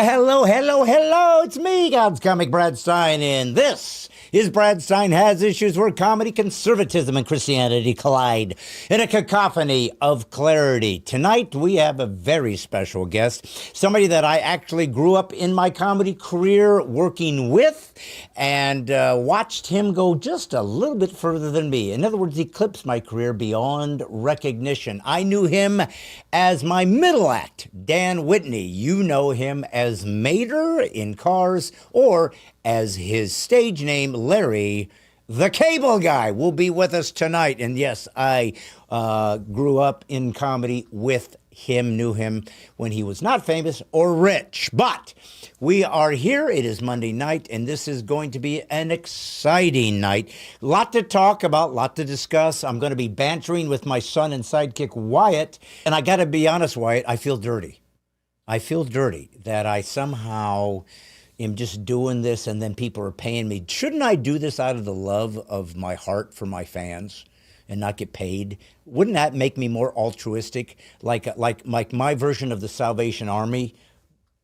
Well, hello, hello, hello. It's me, God's Comic Brad Stein, and this is Brad Stein Has Issues, where comedy, conservatism, and Christianity collide in a cacophony of clarity. Tonight, we have a very special guest, somebody that I actually grew up in my comedy career working with and watched him go just a little bit further than me. In other words, he eclipsed my career beyond recognition. I knew him as my middle act, Dan Whitney. You know him as Mater in Cars, or as his stage name, Larry the Cable Guy, will be with us tonight. And yes, I grew up in comedy with him, knew him when he was not famous or rich. But we are here. It is Monday night, and this is going to be an exciting night. Lot to talk about, lot to discuss. I'm going to be bantering with my son and sidekick, Wyatt. And I got to be honest, Wyatt, I feel dirty. I feel dirty that I somehow am just doing this and then people are paying me. Shouldn't I do this out of the love of my heart for my fans and not get paid? Wouldn't that make me more altruistic? Like my version of the Salvation Army,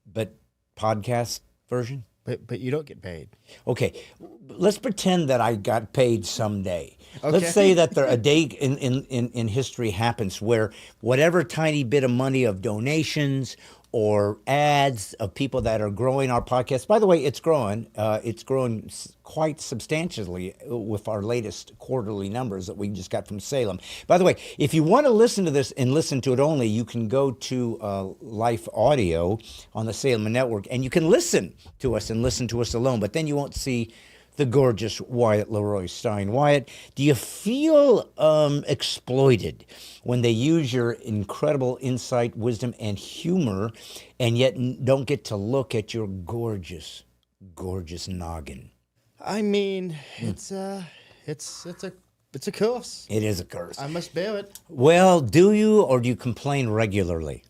but podcast version? But you don't get paid. Okay, let's pretend that I got paid someday. Okay. Let's say that there a day in history happens where whatever tiny bit of money of donations or ads of people that are growing our podcast. By the way, it's growing. It's growing quite substantially with our latest quarterly numbers that we just got from Salem. By the way, if you want to listen to this and listen to it only, you can go to Life Audio on the Salem Network, and you can listen to us and listen to us alone. But then you won't see the gorgeous Wyatt Leroy Stein. Wyatt, do you feel exploited when they use your incredible insight, wisdom, and humor, and yet don't get to look at your gorgeous, gorgeous noggin? I mean, it's a curse. It is a curse. I must bear it. Well, do you, or do you complain regularly?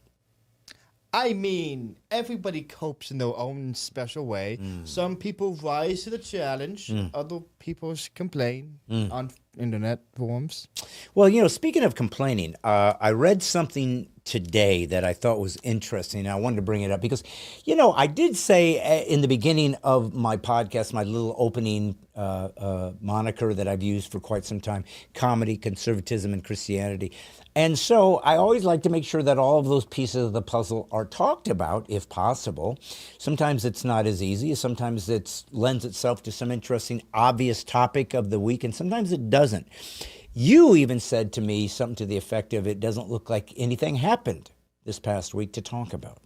I mean, everybody copes in their own special way. Some people rise to the challenge. Other people complain on internet forums. Well, you know, speaking of complaining, I read something today that I thought was interesting. And I wanted to bring it up because, you know, I did say in the beginning of my podcast, my little opening moniker that I've used for quite some time, comedy, conservatism, and Christianity. And so I always like to make sure that all of those pieces of the puzzle are talked about, if possible. Sometimes it's not as easy. Sometimes it lends itself to some interesting, obvious topic of the week, and sometimes it doesn't. You even said to me something to the effect of, it doesn't look like anything happened this past week to talk about.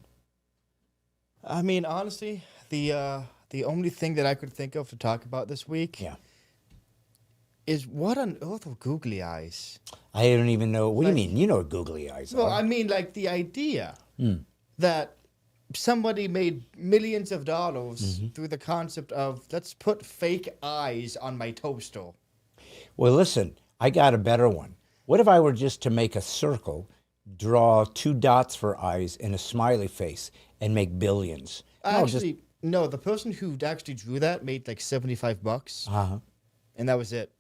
I mean, honestly, the only thing that I could think of to talk about this week is what on earth are googly eyes? I don't even know. What do you mean? You know what googly eyes are. Well, I mean, like the idea that somebody made millions of dollars through the concept of, let's put fake eyes on my toaster. Well, listen, I got a better one. What if I were just to make a circle, draw 2 dots for eyes and a smiley face, and make billions? No, the person who actually drew that made like $75, and that was it.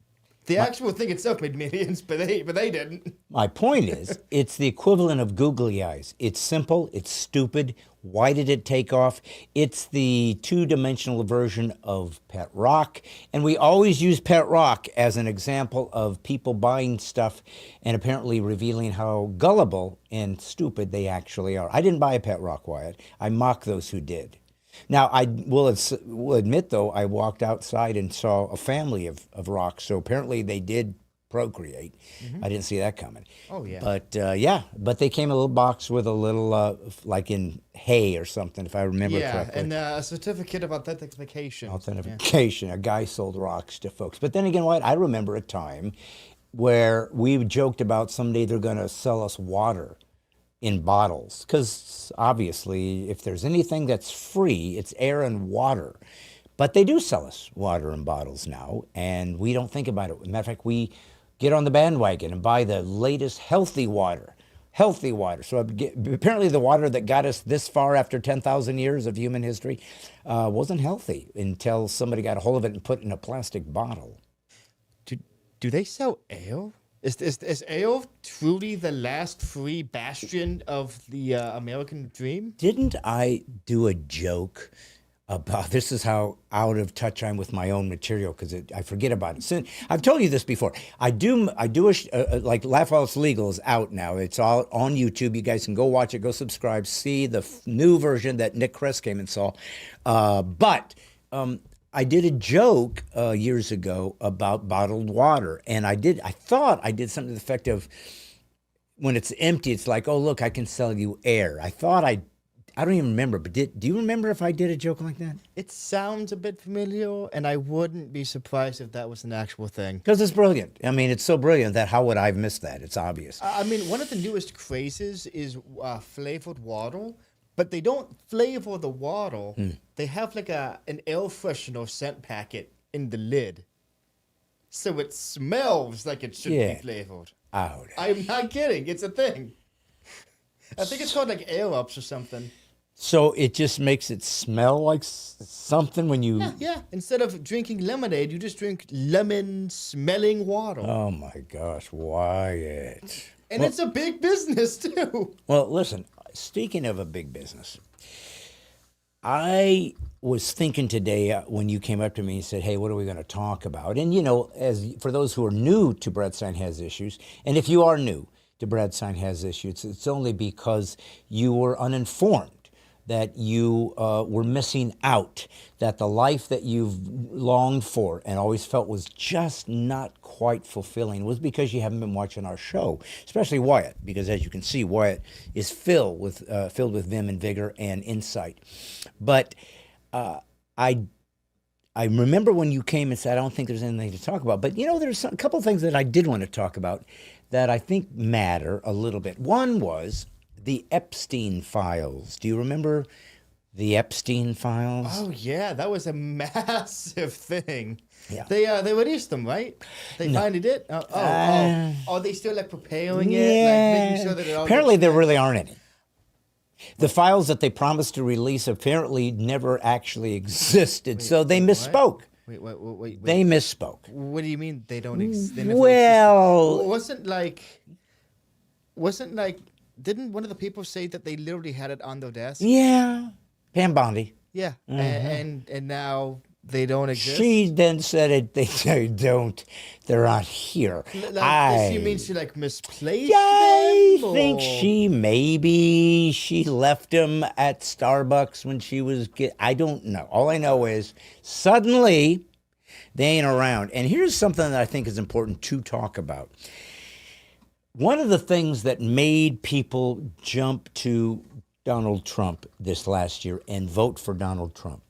The actual thing itself made millions, but they didn't. My point is, it's the equivalent of googly eyes. It's simple. It's stupid. Why did it take off? It's the two-dimensional version of pet rock. And we always use pet rock as an example of people buying stuff and apparently revealing how gullible and stupid they actually are. I didn't buy a pet rock, Wyatt. I mock those who did. Now, I will admit, though, I walked outside and saw a family of rocks, so apparently they did procreate. I didn't see that coming. Oh, yeah. But they came in a little box with a little, like in hay or something, if I remember correctly. Yeah, and a certificate of authentication. A guy sold rocks to folks. But then again, White, I remember a time where we joked about someday they're going to sell us water in bottles, because obviously if there's anything that's free, it's air and water. But they do sell us water in bottles now, and we don't think about it. As a matter of fact, we get on the bandwagon and buy the latest healthy water. So apparently the water that got us this far after 10,000 years of human history wasn't healthy until somebody got a hold of it and put it in a plastic bottle. Do they sell ale? Is ale truly the last free bastion of the American dream? Didn't I do a joke about this? Is how out of touch I'm with my own material because I forget about it. So, I've told you this before. I do like Laugh While It's Legal is out now. It's all on YouTube. You guys can go watch it, go subscribe, see the new version that Nick Kress came and saw. But I did a joke years ago about bottled water, and I thought I did something to the effect of, when it's empty, it's like, oh look, I can sell you air. I don't even remember, but do you remember if I did a joke like that? It sounds a bit familiar, and I wouldn't be surprised if that was an actual thing. Because it's brilliant. I mean, it's so brilliant that how would I have missed that? It's obvious. I mean, one of the newest crazes is flavored water, but they don't flavor the water. They have like an air freshener scent packet in the lid. So it smells like it should be flavored. Out. I'm not kidding. It's a thing. I think it's called like Air Ups or something. So it just makes it smell like something when you... Yeah. Instead of drinking lemonade, you just drink lemon-smelling water. Oh, my gosh. Wyatt. And it's a big business, too. Well, listen, speaking of a big business, I was thinking today when you came up to me and said, hey, what are we going to talk about? And, you know, as for those who are new to Brad Stein Has Issues, and if you are new to Brad Stein Has Issues, it's only because you were uninformed, that you were missing out, that the life that you've longed for and always felt was just not quite fulfilling was because you haven't been watching our show, especially Wyatt, because as you can see, Wyatt is filled with vim and vigor and insight. But I remember when you came and said, I don't think there's anything to talk about. But, you know, there's a couple of things that I did want to talk about that I think matter a little bit. One was the Epstein files. Do you remember the Epstein files? Oh, yeah. That was a massive thing. Yeah. They released them, right? They finally did? Are they still, like, preparing it? Yeah. Like, making sure that it all Apparently gets there really aren't any. The files that they promised to release apparently never actually existed, so they misspoke. Wait. They misspoke. What do you mean they don't Well... Wasn't like... Didn't one of the people say that they literally had it on their desk? Yeah. Pam Bondi. Yeah. And now they don't exist? She then said it. They don't. They're not here. She means she like misplaced I them? think she left them at Starbucks when she was I don't know. All I know is suddenly they ain't around. And here's something that I think is important to talk about. One of the things that made people jump to Donald Trump this last year and vote for Donald Trump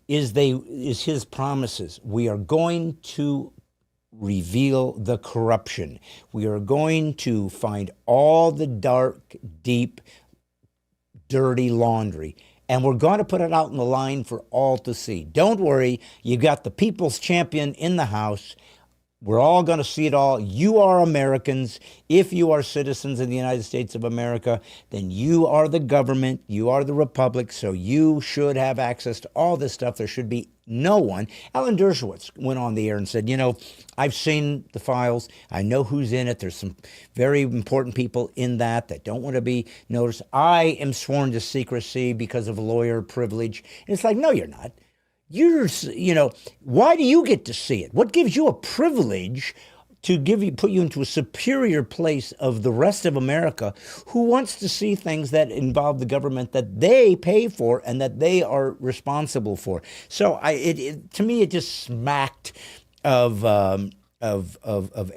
is his promises. We are going to reveal the corruption. We are going to find all the dark, deep, dirty laundry, and we're going to put it out in the line for all to see. Don't worry, you got the people's champion in the House. We're all going to see it all. You are Americans. If you are citizens of the United States of America, then you are the government. You are the republic. So you should have access to all this stuff. There should be no one. Alan Dershowitz went on the air and said, you know, I've seen the files. I know who's in it. There's some very important people in that don't want to be noticed. I am sworn to secrecy because of lawyer privilege. And it's like, no, you're not. Why do you get to see it? What gives you a privilege to put you into a superior place of the rest of America who wants to see things that involve the government that they pay for and that they are responsible for? So to me, it just smacked of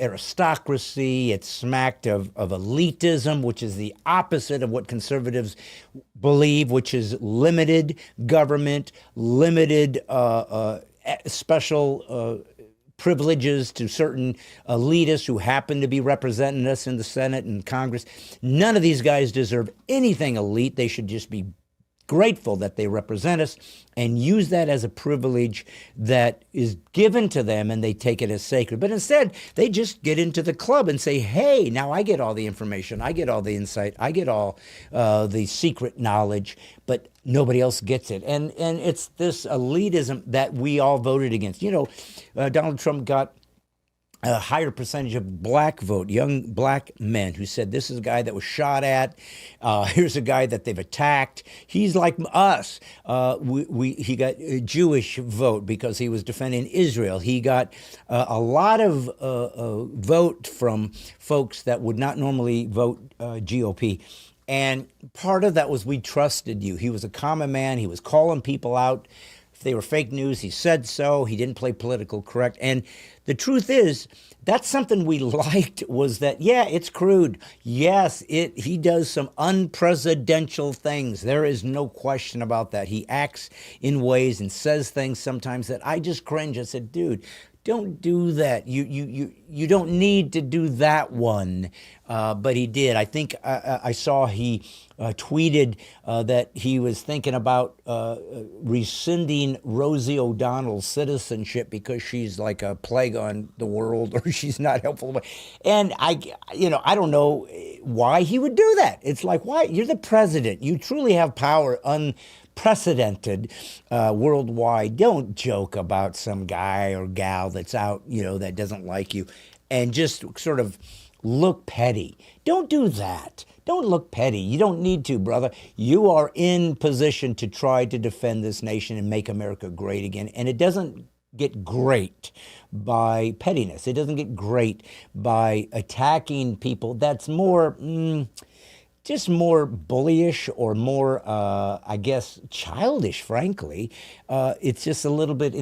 aristocracy. It smacked of elitism, which is the opposite of what conservatives believe, which is limited government, limited special privileges to certain elitists who happen to be representing us in the Senate and Congress. None of these guys deserve anything elite. They should just be grateful that they represent us and use that as a privilege that is given to them, and they take it as sacred. But instead, they just get into the club and say, hey, now I get all the information, I get all the insight, I get all the secret knowledge, but nobody else gets it. And it's this elitism that we all voted against. You know, Donald Trump got a higher percentage of black vote, young black men who said, this is a guy that was shot at. Here's a guy that they've attacked. He's like us. He got a Jewish vote because he was defending Israel. He got a lot of vote from folks that would not normally vote GOP. And part of that was we trusted you. He was a common man. He was calling people out. If they were fake news, he said so. He didn't play political correct. And the truth is, that's something we liked, was that, yeah, it's crude. Yes, he does some unpresidential things. There is no question about that. He acts in ways and says things sometimes that I just cringe. I said, dude, don't do that. You don't need to do that one. But he did. I think I saw he tweeted that he was thinking about rescinding Rosie O'Donnell's citizenship because she's like a plague on the world, or she's not helpful. And I don't know why he would do that. It's like, why? You're the president. You truly have power unprecedented worldwide. Don't joke about some guy or gal that's out, that doesn't like you, and just sort of look petty. Don't do that. Don't look petty. You don't need to, brother. You are in position to try to defend this nation and make America great again. And it doesn't get great by pettiness. It doesn't get great by attacking people. That's more, just more bullyish, or more, I guess, childish, frankly. It's just a little bit,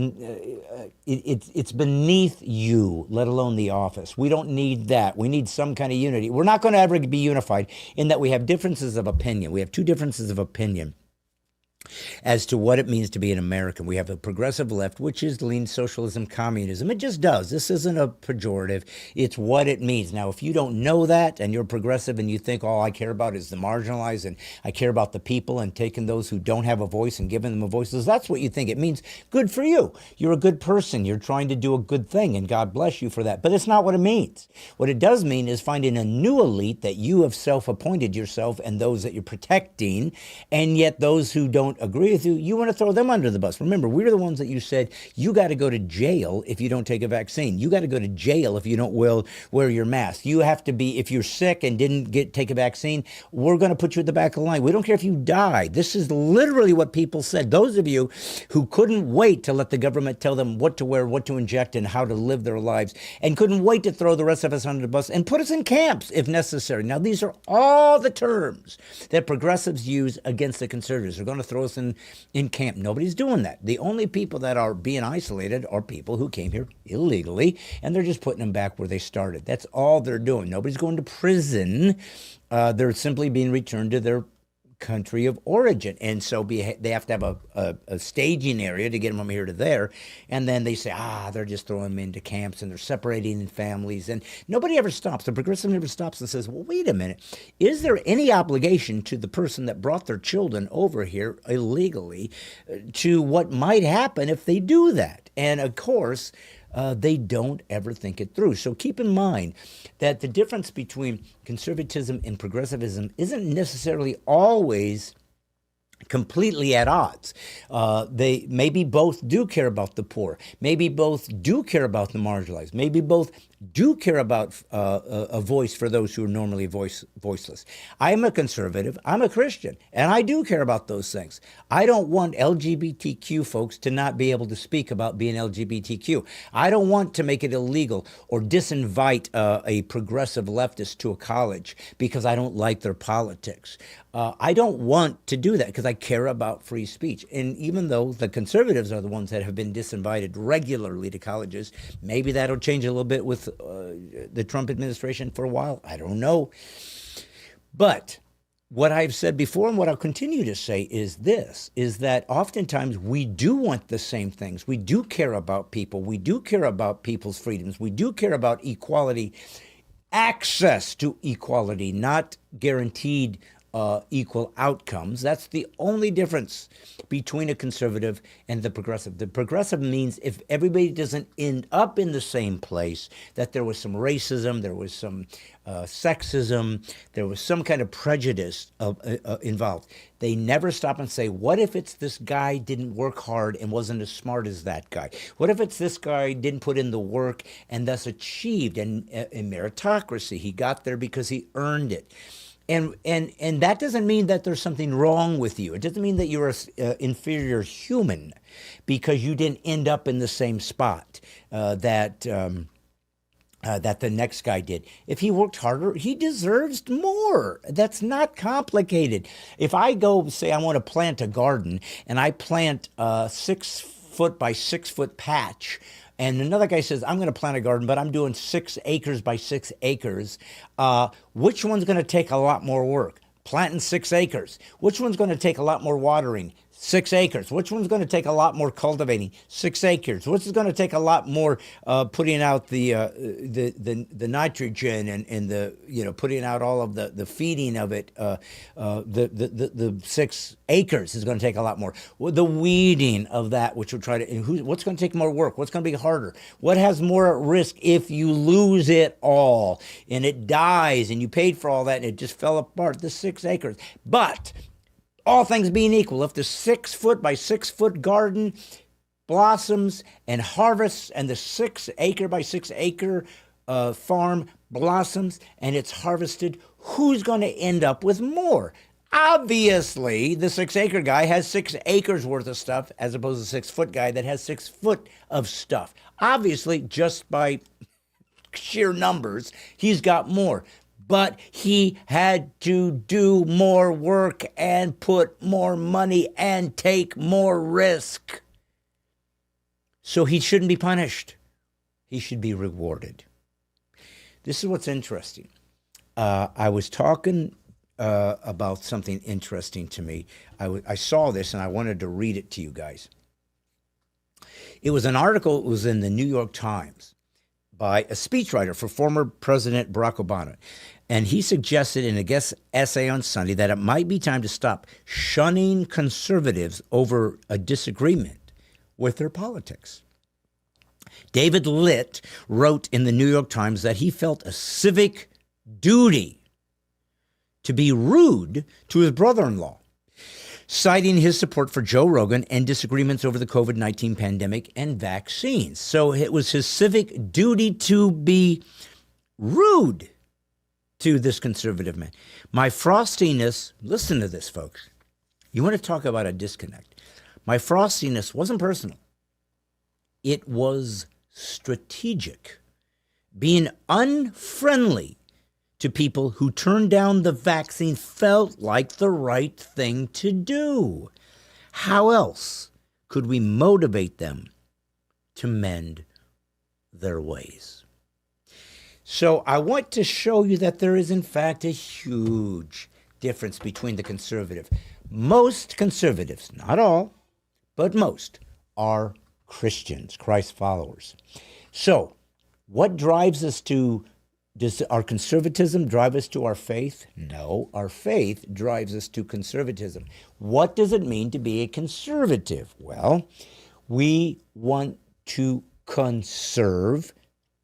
it's beneath you, let alone the office. We don't need that. We need some kind of unity. We're not going to ever be unified in that we have differences of opinion. We have two differences of opinion as to what it means to be an American. We have a progressive left, which is leans socialism, communism. It just does. This isn't a pejorative. It's what it means. Now, if you don't know that and you're progressive and you think all I care about is the marginalized and I care about the people and taking those who don't have a voice and giving them a voice, that's what you think. It means good for you. You're a good person. You're trying to do a good thing, and God bless you for that. But it's not what it means. What it does mean is finding a new elite that you have self-appointed yourself and those that you're protecting, and yet those who don't agree with you, you want to throw them under the bus. Remember, we're the ones that you said, you got to go to jail if you don't take a vaccine. You got to go to jail if you don't wear your mask. You have to be, if you're sick and didn't take a vaccine, we're going to put you at the back of the line. We don't care if you die. This is literally what people said. Those of you who couldn't wait to let the government tell them what to wear, what to inject, and how to live their lives, and couldn't wait to throw the rest of us under the bus and put us in camps if necessary. Now, these are all the terms that progressives use against the conservatives. They're going to throw us in camp. Nobody's doing that. The only people that are being isolated are people who came here illegally, and they're just putting them back where they started. That's all they're doing. Nobody's going to prison. They're simply being returned to their country of origin. And so they have to have a staging area to get them from here to there. And then they say, they're just throwing them into camps and they're separating in families. And nobody ever stops. The progressive never stops and says, well, wait a minute. Is there any obligation to the person that brought their children over here illegally to what might happen if they do that? And of course, they don't ever think it through. So keep in mind that the difference between conservatism and progressivism isn't necessarily always completely at odds. They maybe both do care about the poor. Maybe both do care about the marginalized. Maybe both do care about a voice for those who are normally voiceless. I'm a conservative. I'm a Christian, and I do care about those things. I don't want LGBTQ folks to not be able to speak about being LGBTQ. I don't want to make it illegal or disinvite a progressive leftist to a college because I don't like their politics. I don't want to do that because I care about free speech. And even though the conservatives are the ones that have been disinvited regularly to colleges, maybe that'll change a little bit with the Trump administration for a while. I don't know. But what I've said before and what I'll continue to say is this, is that oftentimes we do want the same things. We do care about people. We do care about people's freedoms. We do care about equality, access to equality, not guaranteed equal outcomes. That's the only difference between a conservative and the progressive. The progressive means if everybody doesn't end up in the same place, that there was some racism, there was some sexism, there was some kind of prejudice involved. They never stop and say, what if it's this guy didn't work hard and wasn't as smart as that guy? What if it's this guy didn't put in the work and thus achieved in meritocracy? He got there because he earned it. And that doesn't mean that there's something wrong with you. It doesn't mean that you're an inferior human because you didn't end up in the same spot that the next guy did. If he worked harder, he deserves more. That's not complicated. If I go say I want to plant a garden and I plant a 6 foot by 6 foot patch, and another guy says, I'm going to plant a garden, but I'm doing 6 acres by 6 acres. Which one's going to take a lot more work? Planting 6 acres. Which one's going to take a lot more watering? 6 acres. Which one's going to take a lot more cultivating? 6 acres. Which is going to take a lot more putting out the nitrogen and the putting out all of the feeding of it. The 6 acres is going to take a lot more. Well, the weeding of that, which will try to. What's going to take more work? What's going to be harder? What has more at risk if you lose it all and it dies and you paid for all that and it just fell apart? The 6 acres, but. All things being equal, if the 6 foot by 6 foot garden blossoms and harvests and the 6 acre by 6 acre farm blossoms and it's harvested, who's going to end up with more? Obviously, the 6 acre guy has 6 acres worth of stuff as opposed to the 6 foot guy that has 6 foot of stuff. Obviously, just by sheer numbers, he's got more. But he had to do more work and put more money and take more risk. So he shouldn't be punished. He should be rewarded. This is what's interesting. I was talking about something interesting to me. I saw this and I wanted to read it to you guys. It was an article, it was in the New York Times by a speechwriter for former President Barack Obama. And he suggested in a guest essay on Sunday that it might be time to stop shunning conservatives over a disagreement with their politics. David Litt wrote in the New York Times that he felt a civic duty to be rude to his brother-in-law, citing his support for Joe Rogan and disagreements over the COVID-19 pandemic and vaccines. So it was his civic duty to be rude to this conservative man. My frostiness, listen to this, folks. You want to talk about a disconnect. My frostiness wasn't personal. It was strategic. Being unfriendly to people who turned down the vaccine felt like the right thing to do. How else could we motivate them to mend their ways? So I want to show you that there is, in fact, a huge difference between the conservative. Most conservatives, not all, but most, are Christians, Christ followers. So what drives us to, does our conservatism drive us to our faith? No, our faith drives us to conservatism. What does it mean to be a conservative? Well, we want to conserve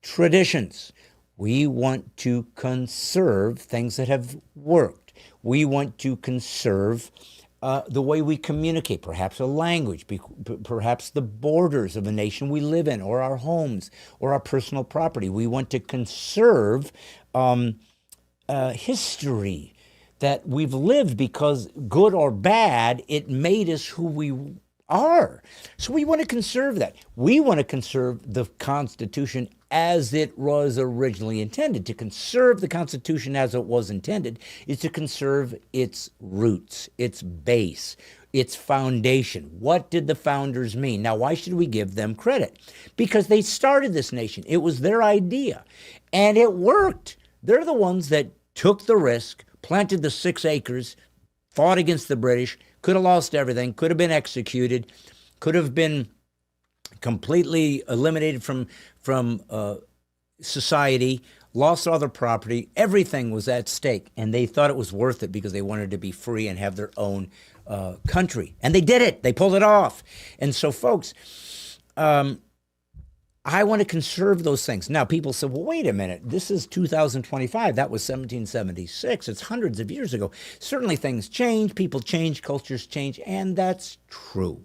traditions. We want to conserve things that have worked. We want to conserve the way we communicate, perhaps a language, perhaps the borders of a nation we live in, or our homes, or our personal property. We want to conserve history that we've lived because, good or bad, it made us who we are. So we want to conserve that. We want to conserve the Constitution as it was originally intended. To conserve the Constitution as it was intended is to conserve its roots, its base, its foundation. What did the founders mean? Now, why should we give them credit? Because they started this nation. It was their idea, and it worked. They're the ones that took the risk, planted the 6 acres, fought against the British, could have lost everything, could have been executed, could have been completely eliminated from society, lost all their property. Everything was at stake, and they thought it was worth it because they wanted to be free and have their own country. And they did it. They pulled it off. And so, folks, I want to conserve those things. Now, people say, well, wait a minute. This is 2025. That was 1776. It's hundreds of years ago. Certainly things change. People change. Cultures change. And that's true.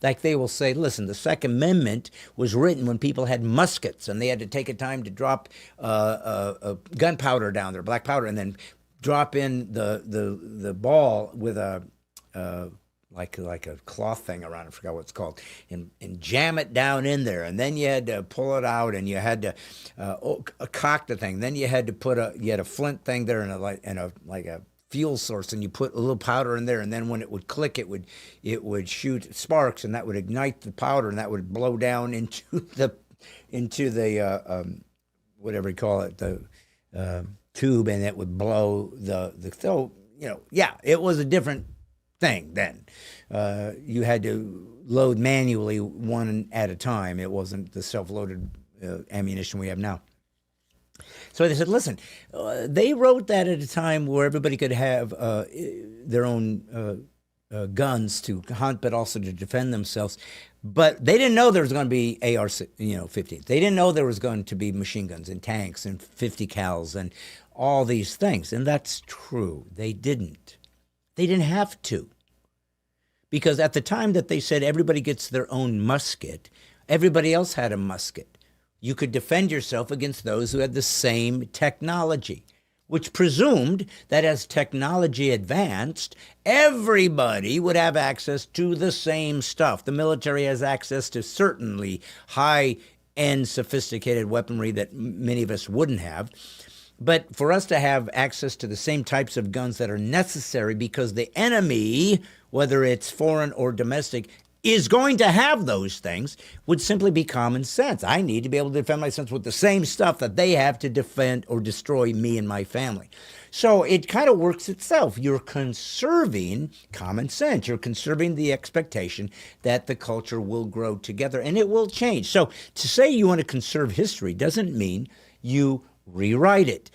Like they will say, listen, the Second Amendment was written when people had muskets and they had to take a time to drop gunpowder down there, black powder, and then drop in the ball with a like a cloth thing around, I forgot what it's called, and jam it down in there, and then you had to pull it out, and you had to cock the thing. Then you had to you had a flint thing there, and a fuel source, and you put a little powder in there, and then when it would click, it would shoot sparks, and that would ignite the powder, and that would blow down into the whatever you call it, the tube, and it would blow so it was a different thing then. You had to load manually one at a time. It wasn't the self-loaded ammunition we have now. So they said, listen, they wrote that at a time where everybody could have their own guns to hunt, but also to defend themselves. But they didn't know there was going to be AR-15s. They didn't know there was going to be machine guns and tanks and 50 cals and all these things. And that's true. They didn't. They didn't have to. Because at the time that they said everybody gets their own musket, everybody else had a musket. You could defend yourself against those who had the same technology, which presumed that as technology advanced, everybody would have access to the same stuff. The military has access to certainly high-end sophisticated weaponry that many of us wouldn't have. But for us to have access to the same types of guns that are necessary because the enemy, whether it's foreign or domestic, is going to have those things, would simply be common sense. I need to be able to defend myself with the same stuff that they have to defend or destroy me and my family. So it kind of works itself. You're conserving common sense. You're conserving the expectation that the culture will grow together and it will change. So to say you want to conserve history doesn't mean you rewrite it.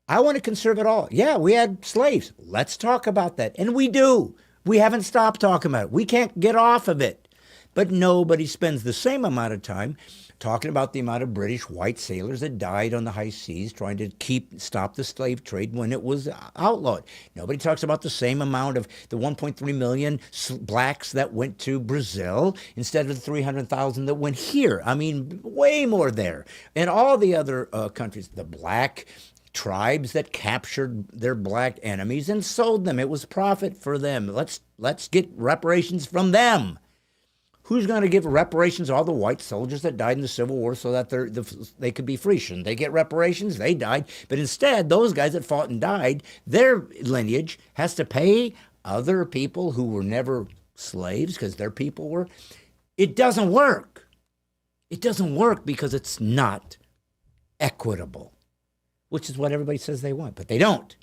I want to conserve it all. Yeah, we had slaves. Let's talk about that. And we do. We haven't stopped talking about it. We can't get off of it. But nobody spends the same amount of time talking about the amount of British white sailors that died on the high seas trying to stop the slave trade when it was outlawed. Nobody talks about the same amount of the 1.3 million blacks that went to Brazil instead of the 300,000 that went here. I mean, way more there. And all the other countries, the black tribes that captured their black enemies and sold them. It was profit for them. Let's get reparations from them. Who's going to give reparations to all the white soldiers that died in the Civil War so that they could be free? Shouldn't they get reparations? They died. But instead, those guys that fought and died, their lineage has to pay other people who were never slaves because their people were. It doesn't work. It doesn't work because it's not equitable, which is what everybody says they want, but they don't.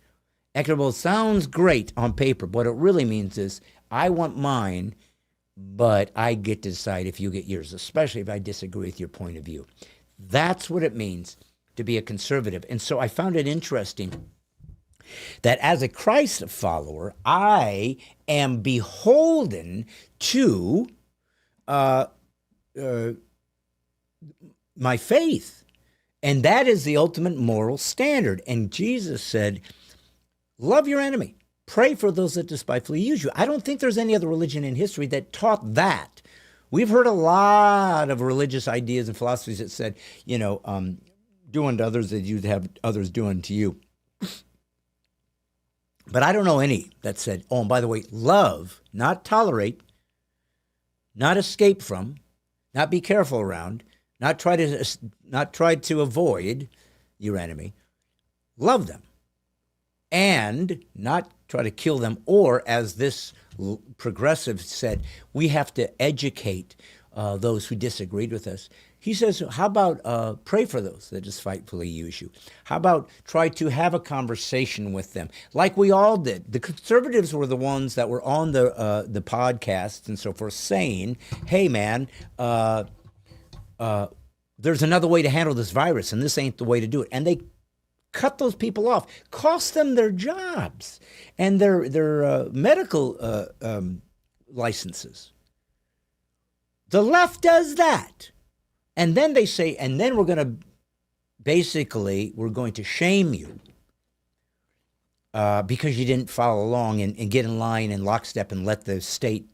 Equitable sounds great on paper. What it really means is I want mine, but I get to decide if you get yours, especially if I disagree with your point of view. That's what it means to be a conservative. And so I found it interesting that as a Christ follower, I am beholden to my faith. And that is the ultimate moral standard. And Jesus said, love your enemy. Pray for those that despitefully use you. I don't think there's any other religion in history that taught that. We've heard a lot of religious ideas and philosophies that said, do unto others as you'd have others do unto you. But I don't know any that said, oh, and by the way, love, not tolerate, not escape from, not be careful around, not try to avoid your enemy. Love them. And not try to kill them, or as this progressive said, we have to educate those who disagreed with us. He says, how about pray for those that despitefully use you? How about try to have a conversation with them, like we all did? The conservatives were the ones that were on the podcasts and so forth saying, hey, man, there's another way to handle this virus, and this ain't the way to do it. And they cut those people off, cost them their jobs and their medical licenses. The left does that. And then they say, and then we're going to shame you because you didn't follow along and get in line in lockstep and let the state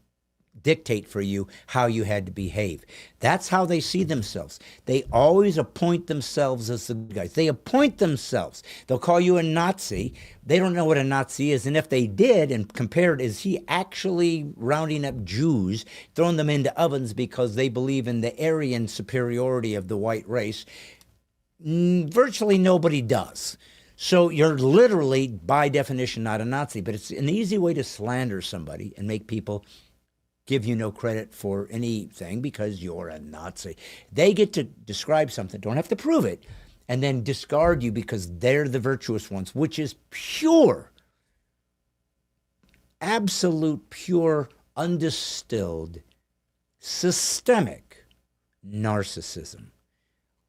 dictate for you how you had to behave. That's how they see themselves. They always appoint themselves as the good guys. They appoint themselves. They'll call you a Nazi. They don't know what a Nazi is. And if they did and compared, is he actually rounding up Jews, throwing them into ovens because they believe in the Aryan superiority of the white race? Virtually nobody does. So you're literally, by definition, not a Nazi. But it's an easy way to slander somebody and make people give you no credit for anything because you're a Nazi. They get to describe something, don't have to prove it, and then discard you because they're the virtuous ones, which is pure, absolute, pure, undistilled, systemic narcissism.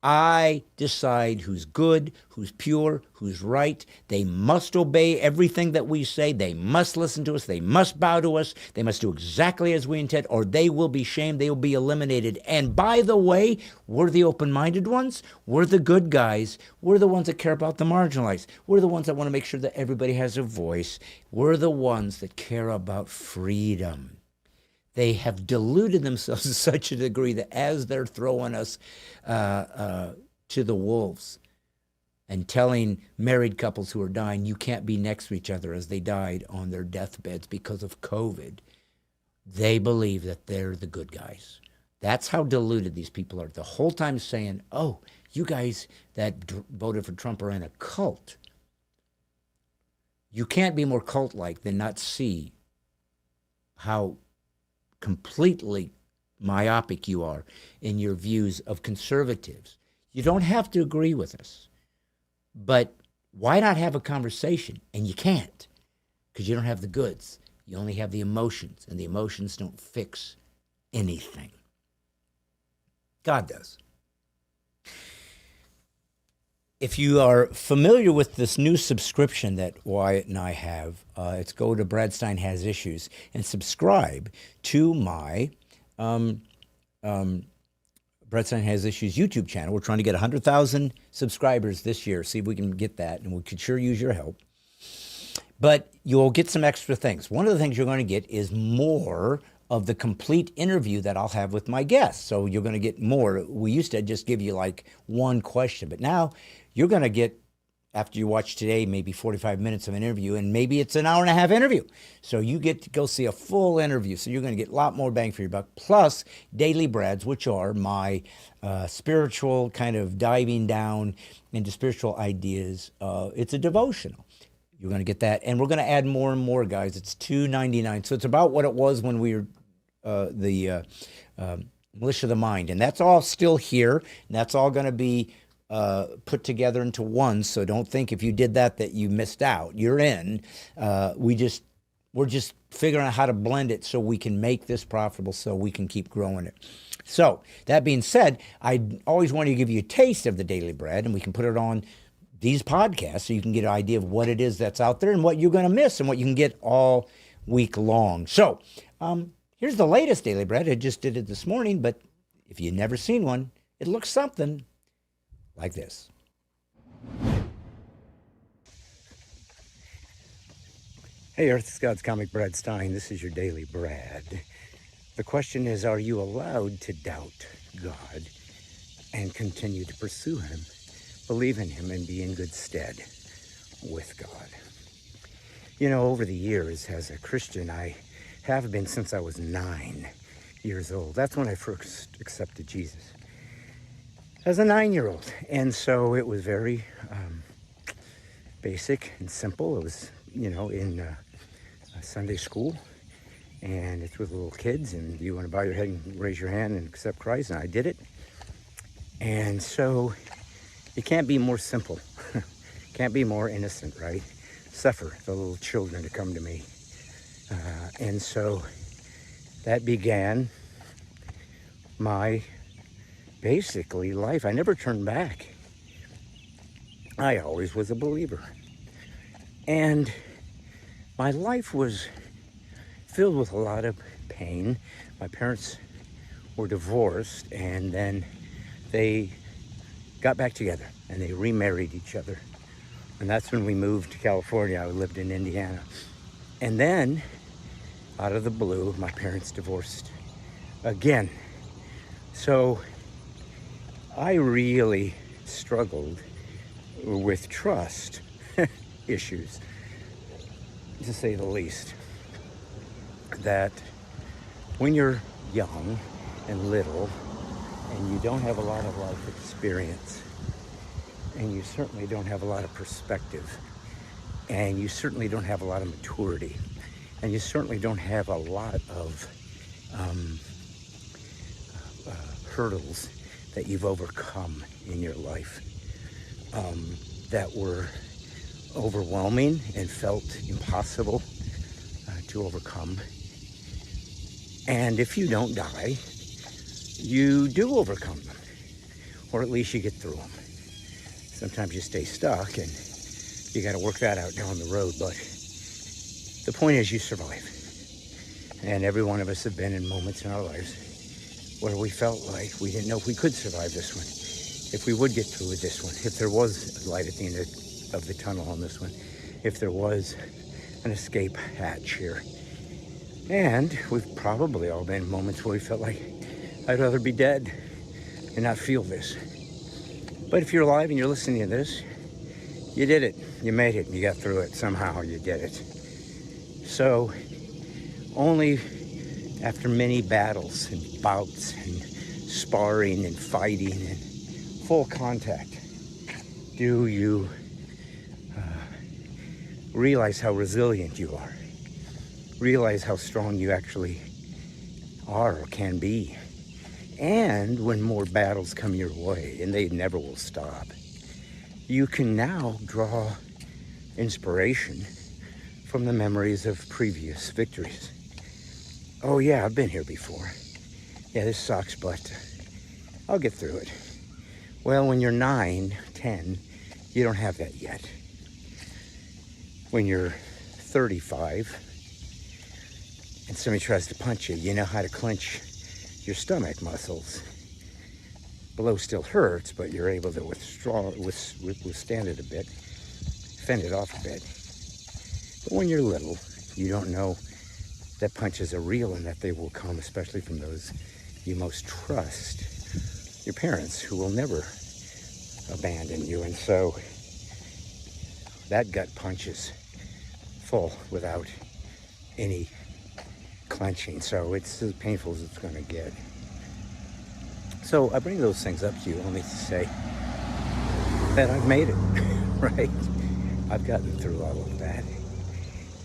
I decide who's good, who's pure, who's right. They must obey everything that we say. They must listen to us. They must bow to us. They must do exactly as we intend, or they will be shamed. They will be eliminated. And by the way, we're the open-minded ones. We're the good guys. We're the ones that care about the marginalized. We're the ones that want to make sure that everybody has a voice. We're the ones that care about freedom. They have deluded themselves to such a degree that as they're throwing us to the wolves and telling married couples who are dying, you can't be next to each other as they died on their deathbeds because of COVID, they believe that they're the good guys. That's how deluded these people are. The whole time saying, oh, you guys that voted for Trump are in a cult. You can't be more cult-like than not see how completely myopic you are in your views of conservatives. You don't have to agree with us, but why not have a conversation? And you can't because you don't have the goods. You only have the emotions, and the emotions don't fix anything. God does. If you are familiar with this new subscription that Wyatt and I have, it's go to Brad Stein Has Issues and subscribe to my Brad Stein Has Issues YouTube channel. We're trying to get 100,000 subscribers this year. See if we can get that, and we could sure use your help. But you'll get some extra things. One of the things you're going to get is more of the complete interview that I'll have with my guests. So you're going to get more. We used to just give you like one question, but now you're going to get, after you watch today, maybe 45 minutes of an interview, and maybe it's an hour and a half interview. So you get to go see a full interview. So you're going to get a lot more bang for your buck, plus Daily Brads, which are my spiritual kind of diving down into spiritual ideas. It's a devotional. You're going to get that. And we're going to add more and more, guys. It's $2.99. So it's about what it was when we were the Militia of the Mind. And that's all still here. And that's all going to be put together into one. So don't think if you did that you missed out. You're in. We're just figuring out how to blend it so we can make this profitable so we can keep growing it. So that being said, I always want to give you a taste of the Daily Bread, and we can put it on these podcasts so you can get an idea of what it is that's out there and what you're going to miss and what you can get all week long. So here's the latest Daily Bread. I just did it this morning, but if you've never seen one, it looks something like this. Hey, Earth's God's Comic Brad Stein. This is your Daily Bread. The question is, are you allowed to doubt God and continue to pursue him, believe in him, and be in good stead with God? You know, over the years as a Christian, I have been since I was 9 years old. That's when I first accepted Jesus as a 9-year-old. And so it was very basic and simple. It was, you know, in Sunday school, and it's with little kids, and you want to bow your head and raise your hand and accept Christ, and I did it. And so it can't be more simple. Can't be more innocent, right? Suffer the little children to come to me. And so that began my basically life. I never turned back. I always was a believer. And my life was filled with a lot of pain. My parents were divorced, and then they got back together and they remarried each other. And that's when we moved to California. I lived in Indiana. And then, out of the blue, my parents divorced again. So I really struggled with trust issues, to say the least. That when you're young and little and you don't have a lot of life experience, and you certainly don't have a lot of perspective, and you certainly don't have a lot of maturity, and you certainly don't have a lot of hurdles that you've overcome in your life that were overwhelming and felt impossible to overcome. And if you don't die, you do overcome them, or at least you get through them. Sometimes you stay stuck and you got to work that out down the road, but the point is you survive. And every one of us have been in moments in our lives where we felt like we didn't know if we could survive this one, if we would get through with this one, if there was a light at the end of the tunnel on this one, if there was an escape hatch here. And we've probably all been in moments where we felt like, I'd rather be dead and not feel this. But if you're alive and you're listening to this, you did it. You made it. You got through it. Somehow you did it. So only after many battles and bouts and sparring and fighting and full contact do you realize how resilient you are. Realize how strong you actually are or can be. And when more battles come your way, and they never will stop, you can now draw inspiration from the memories of previous victories. Oh yeah, I've been here before. Yeah, this sucks, but I'll get through it. Well, when you're 9, 10, you don't have that yet. When you're 35 and somebody tries to punch you, you know how to clench your stomach muscles. Below still hurts, but you're able to withstand it a bit, fend it off a bit. But when you're little, you don't know that punches are real and that they will come, especially from those you most trust, your parents, who will never abandon you. And so that gut punch is full without any clenching, so it's as painful as it's going to get. So I bring those things up to you only to say that I've made it, right? I've gotten through all of that,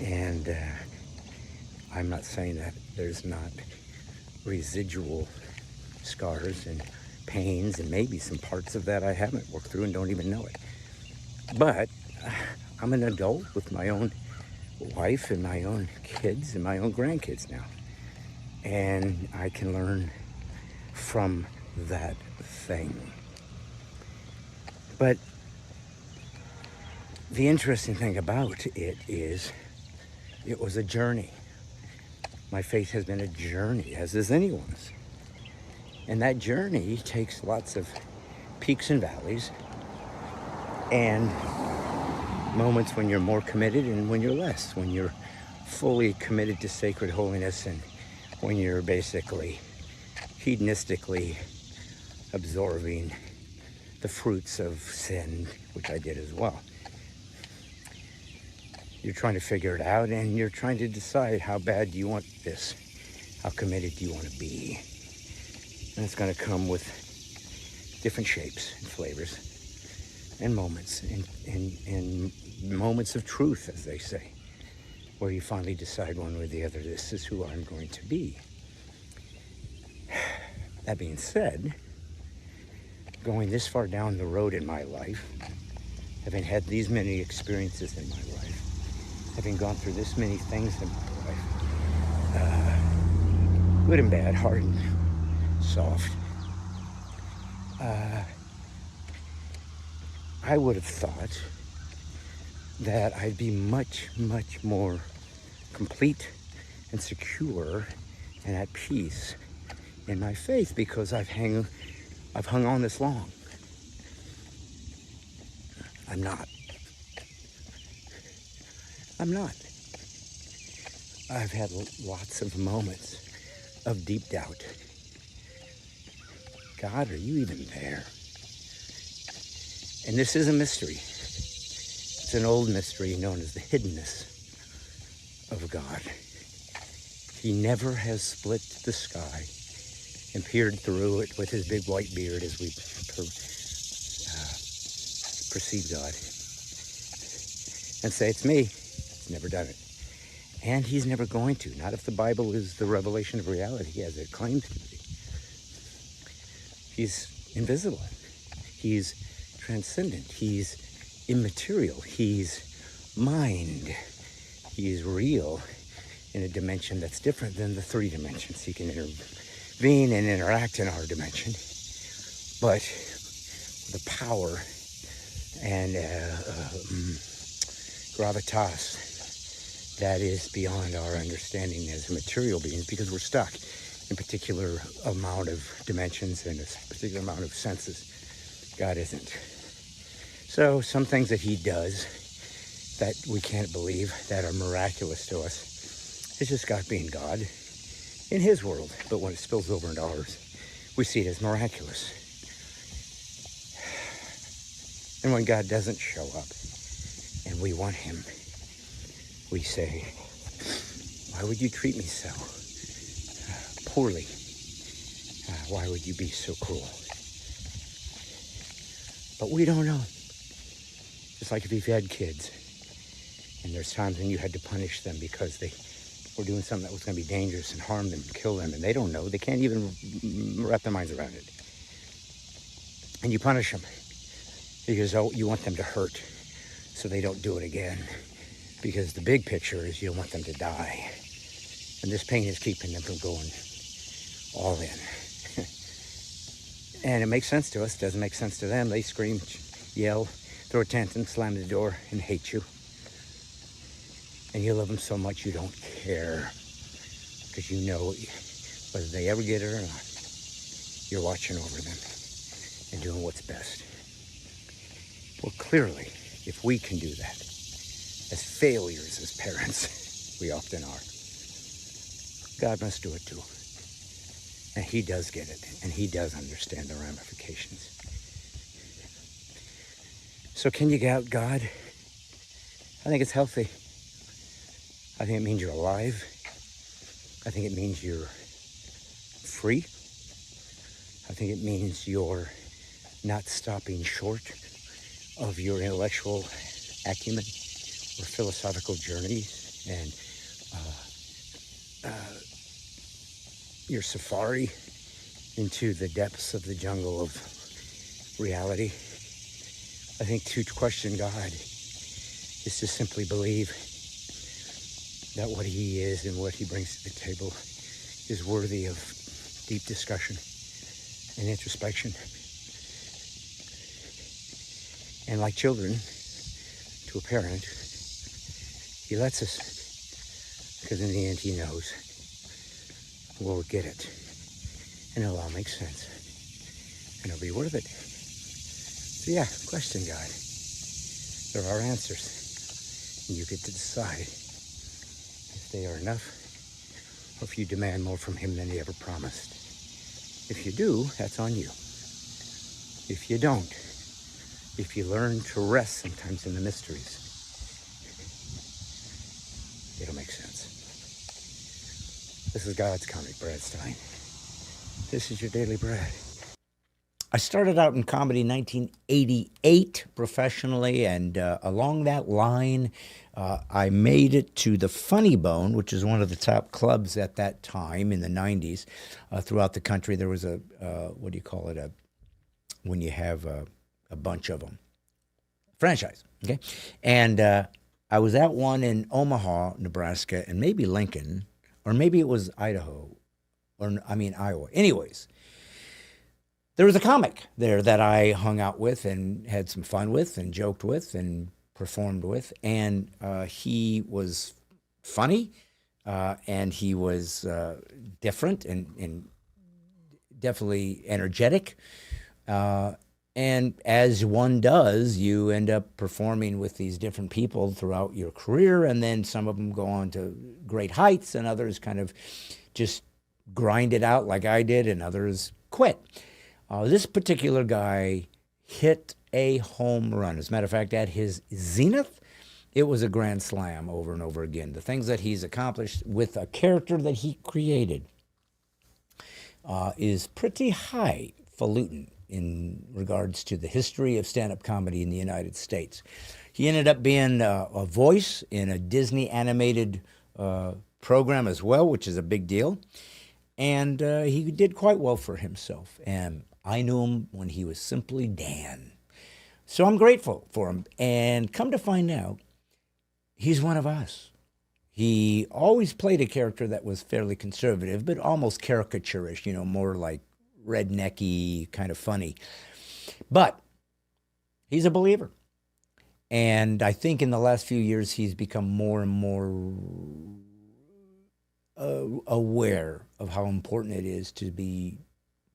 and I'm not saying that there's not residual scars and pains and maybe some parts of that I haven't worked through and don't even know it. But I'm an adult with my own wife and my own kids and my own grandkids now, and I can learn from that thing. But the interesting thing about it is it was a journey. My faith has been a journey, as is anyone's, and that journey takes lots of peaks and valleys and moments when you're more committed and when you're less, when you're fully committed to sacred holiness and when you're basically hedonistically absorbing the fruits of sin, which I did as well. You're trying to figure it out and you're trying to decide how bad do you want this, how committed do you want to be. And it's going to come with different shapes and flavors and moments and moments of truth, as they say, where you finally decide one way or the other, this is who I'm going to be. That being said, going this far down the road in my life, having had these many experiences in my life, having gone through this many things in my life, good and bad, hard and soft, I would have thought that I'd be much, much more complete and secure and at peace in my faith because I've hung on this long. I'm not. I've had lots of moments of deep doubt. God, are you even there? And this is a mystery. It's an old mystery known as the hiddenness of God. He never has split the sky and peered through it with his big white beard as we perceive God and say, it's me. He's never done it. And he's never going to, not if the Bible is the revelation of reality as it claims to be. He's invisible. He's transcendent. He's immaterial. He's mind. He's real in a dimension that's different than the three dimensions. He can intervene and interact in our dimension, but the power and gravitas that is beyond our understanding as material beings, because we're stuck in a particular amount of dimensions and a particular amount of senses. God isn't. So some things that he does that we can't believe, that are miraculous to us, it's just God being God in his world. But when it spills over into ours, we see it as miraculous. And when God doesn't show up and we want him, we say, why would you treat me so poorly? Why would you be so cruel? But we don't know. Just like if you've had kids, and there's times when you had to punish them because they were doing something that was going to be dangerous and harm them and kill them, and they don't know. They can't even wrap their minds around it. And you punish them because you want them to hurt so they don't do it again. Because the big picture is you don't want them to die. And this pain is keeping them from going all in. And it makes sense to us. Doesn't make sense to them. They scream, yell, throw a tantrum, slam the door, and hate you. And you love them so much you don't care. Because you know whether they ever get it or not, you're watching over them and doing what's best. Well, clearly, if we can do that, as failures as parents, we often are, God must do it too. And he does get it, and he does understand the ramifications. So can you doubt God? I think it's healthy. I think it means you're alive. I think it means you're free. I think it means you're not stopping short of your intellectual acumen or philosophical journeys and your safari into the depths of the jungle of reality. I think to question God is to simply believe that what he is and what he brings to the table is worthy of deep discussion and introspection. And like children, to a parent, he lets us, because in the end he knows we'll get it, and it'll all make sense, and it'll be worth it. So yeah, question God. There are answers, and you get to decide if they are enough, or if you demand more from him than he ever promised. If you do, that's on you. If you don't, if you learn to rest sometimes in the mysteries, it'll make sense. This is God's Comic Breadstein. This is your daily bread. I started out in comedy in 1988 professionally, and along that line, I made it to the Funny Bone, which is one of the top clubs at that time in the 90s. Throughout the country, there was a, what do you call it, when you have a bunch of them? Franchise, okay? And I was at one in Omaha, Nebraska, and maybe Lincoln, or maybe it was Idaho, Iowa. Anyways, There was a comic there that I hung out with and had some fun with and joked with and performed with. And he was funny and he was different and definitely energetic. Uh, and as one does, you end up performing with these different people throughout your career. And then some of them go on to great heights, and others kind of just grind it out like I did, and others quit. This particular guy hit a home run. As a matter of fact, at his zenith, it was a grand slam over and over again. The things that he's accomplished with a character that he created is pretty highfalutin in regards to the history of stand-up comedy in the United States. He ended up being a voice in a Disney animated program as well, which is a big deal. And he did quite well for himself. And I knew him when he was simply Dan. So I'm grateful for him. And come to find out, he's one of us. He always played a character that was fairly conservative, but almost caricaturish, more like rednecky, kind of funny. But he's a believer. And I think in the last few years, he's become more and more aware of how important it is to be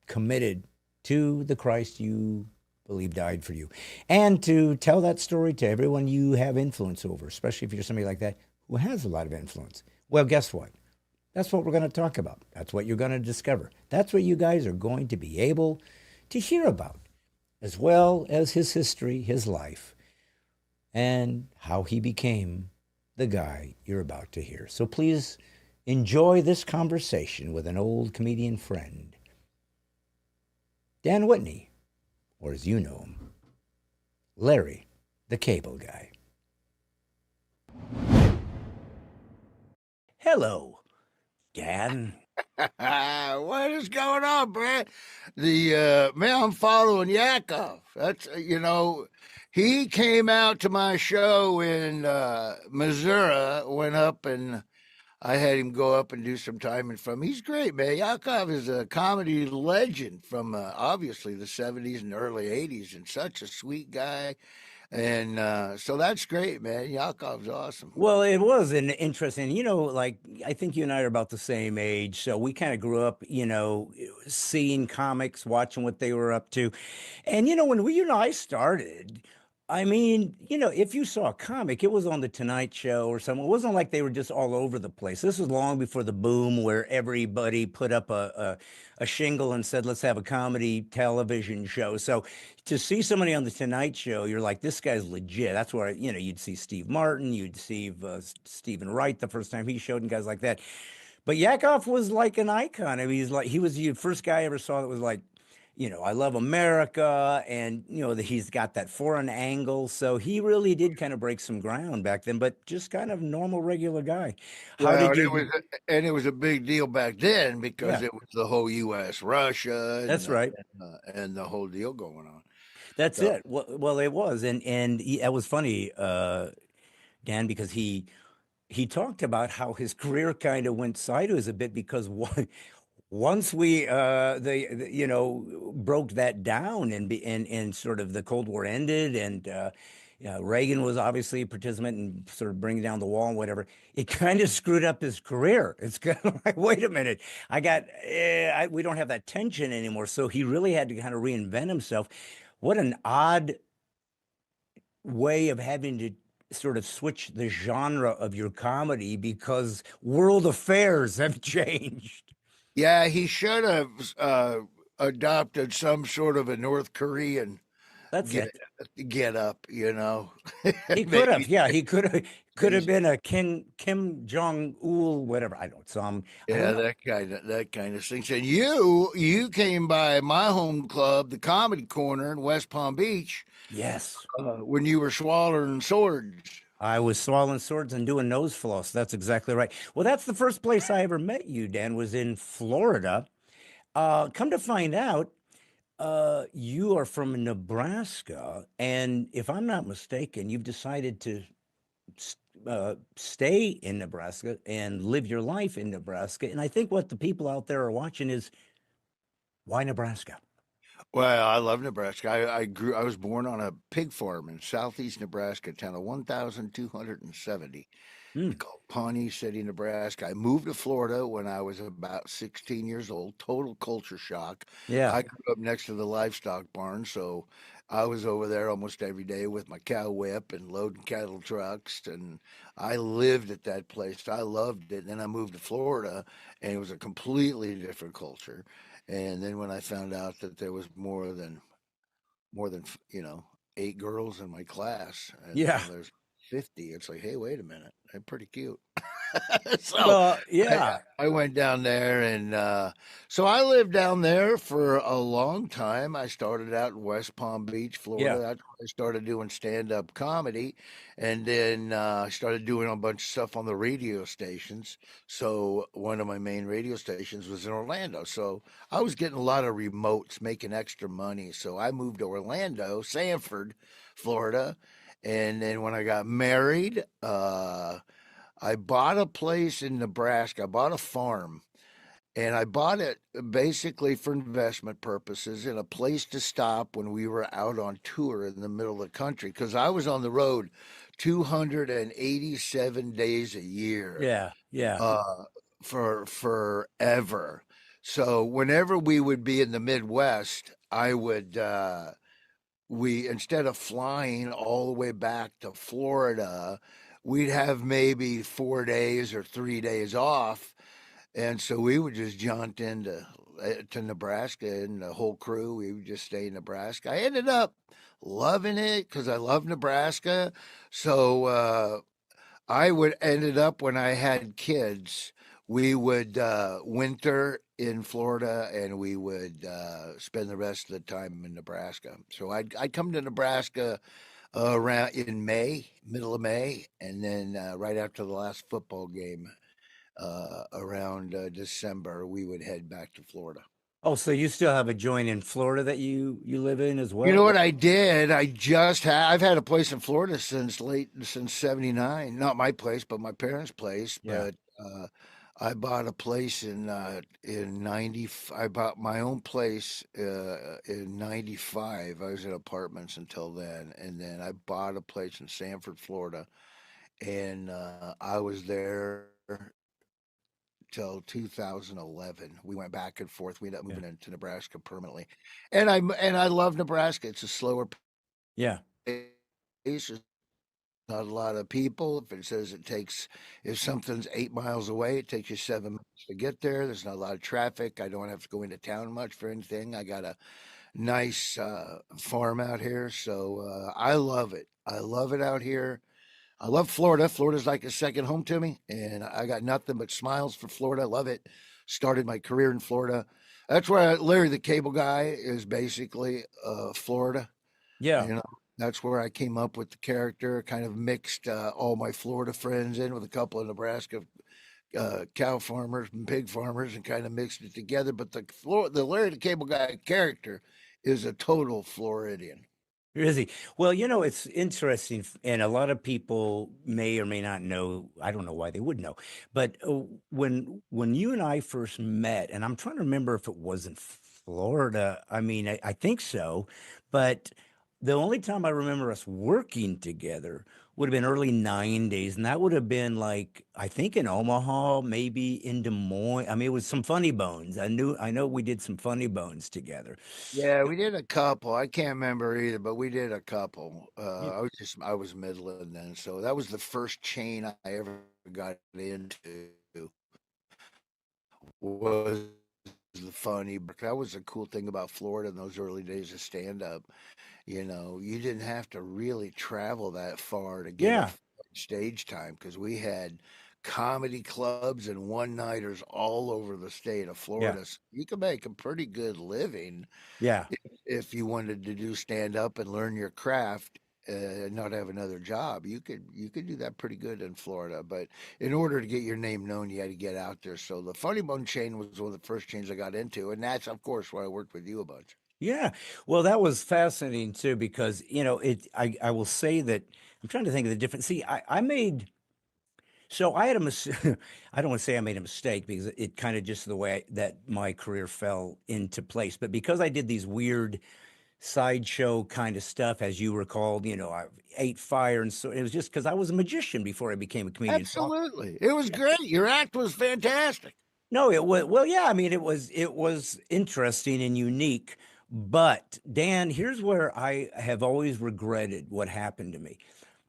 committed to the Christ you believe died for you, and to tell that story to everyone you have influence over, especially if you're somebody like that who has a lot of influence. Well, guess what? That's what we're going to talk about. That's what you're going to discover. That's what you guys are going to be able to hear about, as well as his history, his life, and how he became the guy you're about to hear. So please enjoy this conversation with an old comedian friend, Dan Whitney, or as you know him, Larry the Cable Guy. Hello, Dan. What is going on, Brad? The man, I'm following Yakov. That's he came out to my show in Missouri. Went up and I had him go up and do some timing from. He's great, man. Yakov is a comedy legend from obviously the '70s and early '80s, and such a sweet guy. And so that's great, man. Yakov's awesome. Well, it was an interesting, like I think you and I are about the same age. So we kind of grew up, seeing comics, watching what they were up to. And, when you and I started, I mean, if you saw a comic, it was on the Tonight Show or something. It wasn't like they were just all over the place. This was long before the boom where everybody put up a shingle and said, let's have a comedy television show. So to see somebody on the Tonight Show, you're like, this guy's legit. That's where, you'd see Steve Martin, you'd see Stephen Wright the first time he showed, and guys like that. But Yakov was like an icon. I mean, he was the first guy I ever saw that was like, I love America, and that he's got that foreign angle. So he really did kind of break some ground back then, but just kind of normal, regular guy. How Well, did you? it was a big deal back then because Yeah, it was the whole U.S. Russia that's right. and the whole deal going on. That's So it. Well, it was, and it was funny, Dan, because he talked about how his career kind of went sideways a bit because once we broke that down and sort of the Cold War ended, and Reagan was obviously a participant in sort of bringing down the wall and whatever, it kind of screwed up his career. It's kind of like, wait a minute, we don't have that tension anymore. So he really had to kind of reinvent himself. What an odd way of having to sort of switch the genre of your comedy because world affairs have changed. yeah, he should have adopted some sort of a North Korean That's get it. get up, He could have, maybe. yeah, he could have been a Kim Jong Il, whatever. I don't. So I don't Yeah, know. that kind of thing. And you came by my home club, the Comedy Corner in West Palm Beach, Yes, when you were swallowing swords. I was swallowing swords and doing nose floss. That's exactly right. Well, that's the first place I ever met you, Dan, was in Florida. Come to find out, you are from Nebraska, and if I'm not mistaken, you've decided to stay in Nebraska and live your life in Nebraska. And I think what the people out there are watching is, why Nebraska? Well, I love Nebraska. I was born on a pig farm in southeast Nebraska, town of 1,270. Mm, Called Pawnee City, Nebraska. I moved to Florida when I was about 16 years old. Total culture shock. yeah. I grew up next to the livestock barn, so I was over there almost every day with my cow whip and loading cattle trucks, and I lived at that place. I loved it. Then I moved to Florida, and it was a completely different culture. And then when I found out that there was more than 8 girls in my class, and Yeah. now there's 50. It's like, hey, wait a minute, they're pretty cute. So Well, I, yeah. I went down there, and so I lived down there for a long time. I started out in West Palm Beach, Florida. Yeah. That's where I started doing stand-up comedy, and then I started doing a bunch of stuff on the radio stations. So one of my main radio stations was in Orlando. So I was getting a lot of remotes, making extra money. So I moved to Orlando, Sanford, Florida. And then when I got married, I bought a place in Nebraska. I bought a farm, and I bought it basically for investment purposes and a place to stop when we were out on tour in the middle of the country, because I was on the road 287 days a year, Yeah. Yeah. uh, for forever. So whenever we would be in the Midwest, I would we instead of flying all the way back to Florida, we'd have maybe 4 days or 3 days off, and so we would just jaunt into to Nebraska, and the whole crew we would just stay in Nebraska. I ended up loving it because I love Nebraska. So I would ended up when I had kids, we would winter in Florida, and we would spend the rest of the time in Nebraska. So I'd come to Nebraska around in May, middle of May, and then right after the last football game around December, we would head back to Florida. Oh, so you still have a joint in Florida that you live in as You know well? what I did? I've had a place in Florida since '79. Not my place, but my parents' place. Yeah. But I bought a place in '90. I bought my own place in '95. I was in apartments until then, and then I bought a place in Sanford, Florida, and I was there till 2011. We went back and forth. We ended up Yeah. moving into Nebraska permanently, and I love Nebraska. It's a slower Yeah. pace. There's not a lot of people. If it says if something's 8 miles away, it takes you 7 minutes to get there. There's not a lot of traffic. I don't have to go into town much for anything. I got a nice farm out here, so I love it. I love it out here. I love Florida. Florida's like a second home to me, and I got nothing but smiles for Florida. I love it. Started my career in Florida. That's where Larry the Cable Guy is basically Florida. Yeah. You know, that's where I came up with the character. Kind of mixed all my Florida friends in with a couple of Nebraska cow farmers and pig farmers, and kind of mixed it together. But the Larry the Cable Guy character is a total Floridian. Really? Well, it's interesting, and a lot of people may or may not know. I don't know why they would know, but when you and I first met, and I'm trying to remember if it was in Florida. I mean, I think so, but the only time I remember us working together would have been early '90s, and that would have been like I think in Omaha, maybe in Des Moines. I mean, it was some Funny Bones. I know we did some Funny Bones together. Yeah, we did a couple. I can't remember either, but we did a couple. Yeah. I was middling then, so that was the first chain I ever got into. Was the funny, but that was the cool thing about Florida in those early days of stand up. You didn't have to really travel that far to get a Yeah. stage time, because we had comedy clubs and one-nighters all over the state of Yeah. Florida. So you could make a pretty good living Yeah. if you wanted to do stand up and learn your craft and not have another job. You could do that pretty good in Florida, but in order to get your name known, you had to get out there. So the Funny Bone chain was one of the first chains I got into, and that's of course where I worked with you a bunch. Yeah. Well, that was fascinating too, because I will say that I'm trying to think of the difference. See, I made So I had I don't want to say I made a mistake because it kind of just the way that my career fell into place. But because I did these weird sideshow kind of stuff, as you recalled, I ate fire, and so it was just because I was a magician before I became a comedian. Absolutely. It was great. Your act was fantastic. No, it was well, yeah. I mean, it was interesting and unique. But Dan, here's where I have always regretted what happened to me.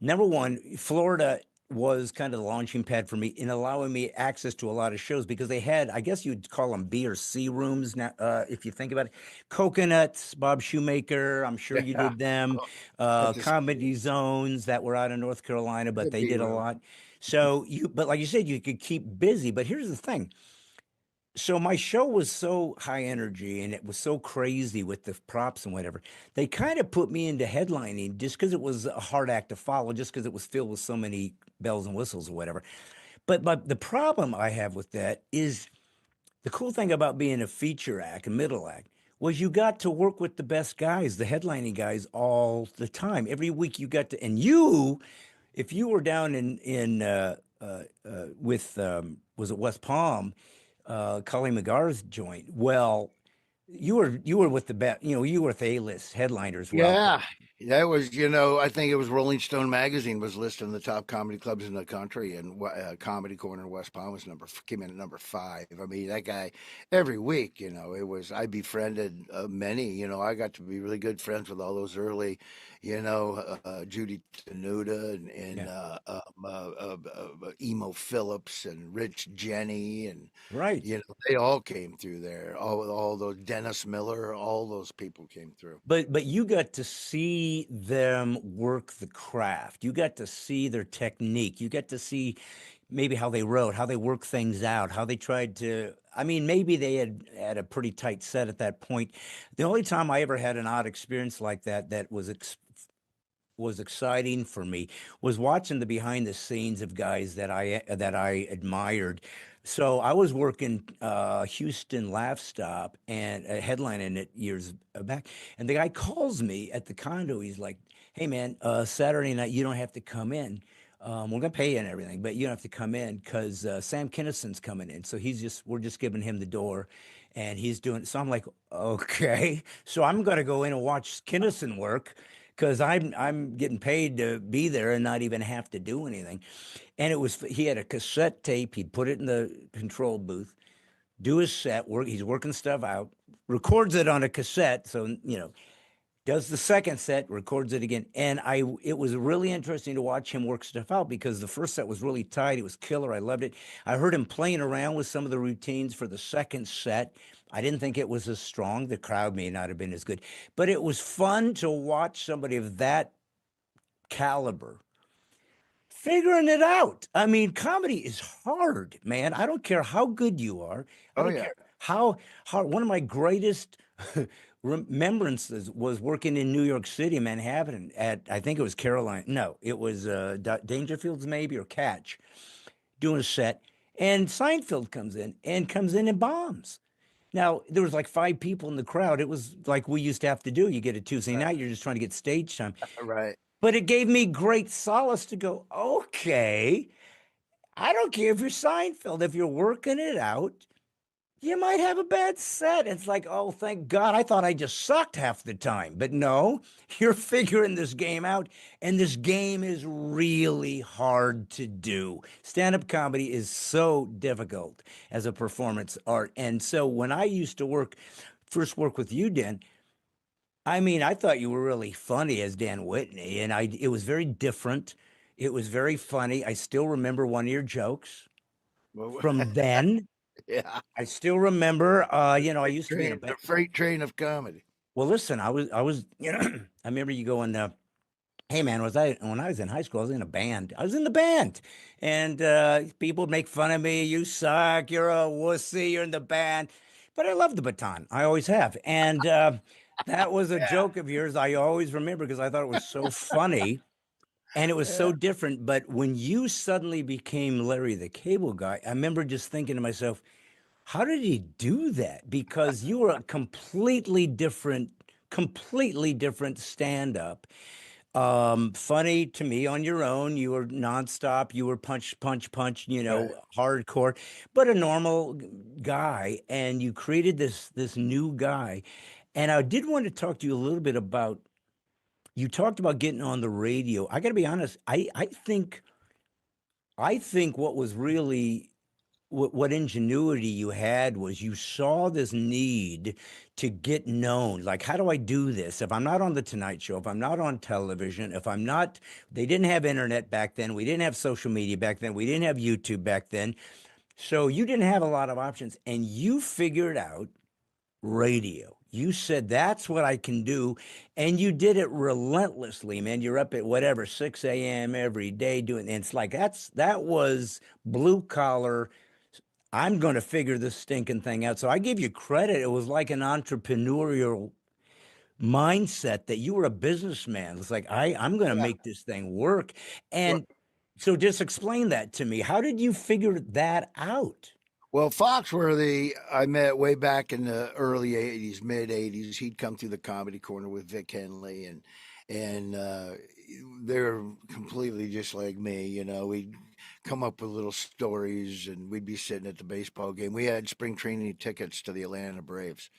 Number one, Florida was kind of the launching pad for me in allowing me access to a lot of shows because they had, I guess you'd call them B or C rooms now, if you think about it. Coconuts, Bob Shoemaker, I'm sure you Yeah. did them. At the Comedy zones that were out of North Carolina, but they B did a room. lot. But like you said, you could keep busy. But here's the thing, so my show was so high energy and it was so crazy with the props and whatever. They kind of put me into headlining just because it was a hard act to follow, just because it was filled with so many bells and whistles or whatever. But the problem I have with that is the cool thing about being a feature act, a middle act, was you got to work with the best guys, the headlining guys, all the time. Every week you got to, and you, if you were down with was it West Palm, Colleen McGar's joint. Well, you were with the best, you were with A-list headliners were out there. Yeah, that was, I think it was Rolling Stone magazine was listing the top comedy clubs in the country, and Comedy Corner in West Palm was came in at number 5. I mean, that guy every week, it was I befriended many. I got to be really good friends with all those early, Judy Tenuta and Yeah. Emo Phillips and Rich Jenny and Right. they all came through there. All those Dennis Miller, all those people came through. But you got to see them work the craft. You got to see their technique. You got to see maybe how they wrote, how they worked things out, how they tried to. I mean, maybe they had a pretty tight set at that point. The only time I ever had an odd experience like that was exciting for me was watching the behind the scenes of guys that I admired. So I was working Houston Laugh Stop and headlining it years back, and the guy calls me at the condo. He's like, "Hey man, Saturday night you don't have to come in. We're gonna pay you and everything, but you don't have to come in because Sam Kinnison's coming in. So we're just giving him the door, and he's doing." So I'm like, "Okay." So I'm gonna go in and watch Kinnison work because I'm getting paid to be there and not even have to do anything. And he had a cassette tape. He'd put it in the control booth, do his set work. He's working stuff out, records it on a cassette. So does the second set, records it again. And it was really interesting to watch him work stuff out because the first set was really tight. It was killer. I loved it. I heard him playing around with some of the routines for the second set. I didn't think it was as strong. The crowd may not have been as good, but it was fun to watch somebody of that caliber figuring it out. I mean, comedy is hard, man. I don't care how good you are. I Oh don't yeah. care how hard. One of my greatest remembrances was working in New York City, Manhattan, at I think it was Caroline. No, it was Dangerfields maybe or Catch, doing a set, and Seinfeld comes in and bombs. Now there was like 5 people in the crowd. It was like we used to have to do. You get a Tuesday Right. night. You're just trying to get stage time. Right. But it gave me great solace to go, okay, I don't care if you're Seinfeld. If you're working it out, you might have a bad set. It's like, oh, thank God. I thought I just sucked half the time. But no, you're figuring this game out. And this game is really hard to do. Stand up comedy is so difficult as a performance art. And so when I used to first work with you, Dan, I mean, I thought you were really funny as Dan Whitney, and it was very different. It was very funny. I still remember one of your jokes Well, from then. yeah. I still remember, I used to be in a The band. freight train of comedy. Well, listen, I was, I remember you going, hey man, when I was in high school, I was in a band. I was in the band, and people would make fun of me. You suck. You're a wussy. You're in the band. But I love the baton. I always have, and that was a Yeah. joke of yours. I always remember because I thought it was so funny. And it was Yeah. so different. But when you suddenly became Larry the Cable Guy, I remember just thinking to myself, how did he do that? Because you were a completely different stand up. Funny to me on your own. You were nonstop. You were punch, punch, punch, Right. hardcore, but a normal guy. And you created this new guy. And I did want to talk to you a little bit about, you talked about getting on the radio. I got to be honest. I think what was really what ingenuity you had was you saw this need to get known. Like, how do I do this? If I'm not on the Tonight Show, if I'm not on television, if I'm not, they didn't have internet back then. We didn't have social media back then. We didn't have YouTube back then. So you didn't have a lot of options. And you figured out radio. You said that's what I can do. And you did it relentlessly, man. You're up at whatever, 6 a.m. every day doing, and it's like that was blue collar. I'm going to figure this stinking thing out. So I give you credit. It was like an entrepreneurial mindset that you were a businessman. It's like, I'm going to Yeah. make this thing work. Well, And so just explain that to me. How did you figure that out? well, Foxworthy, I met way back in the early '80s, mid '80s. He'd come through the Comedy Corner with Vic Henley, and they're completely just like me. We'd come up with little stories, and we'd be sitting at the baseball game. We had spring training tickets to the Atlanta Braves,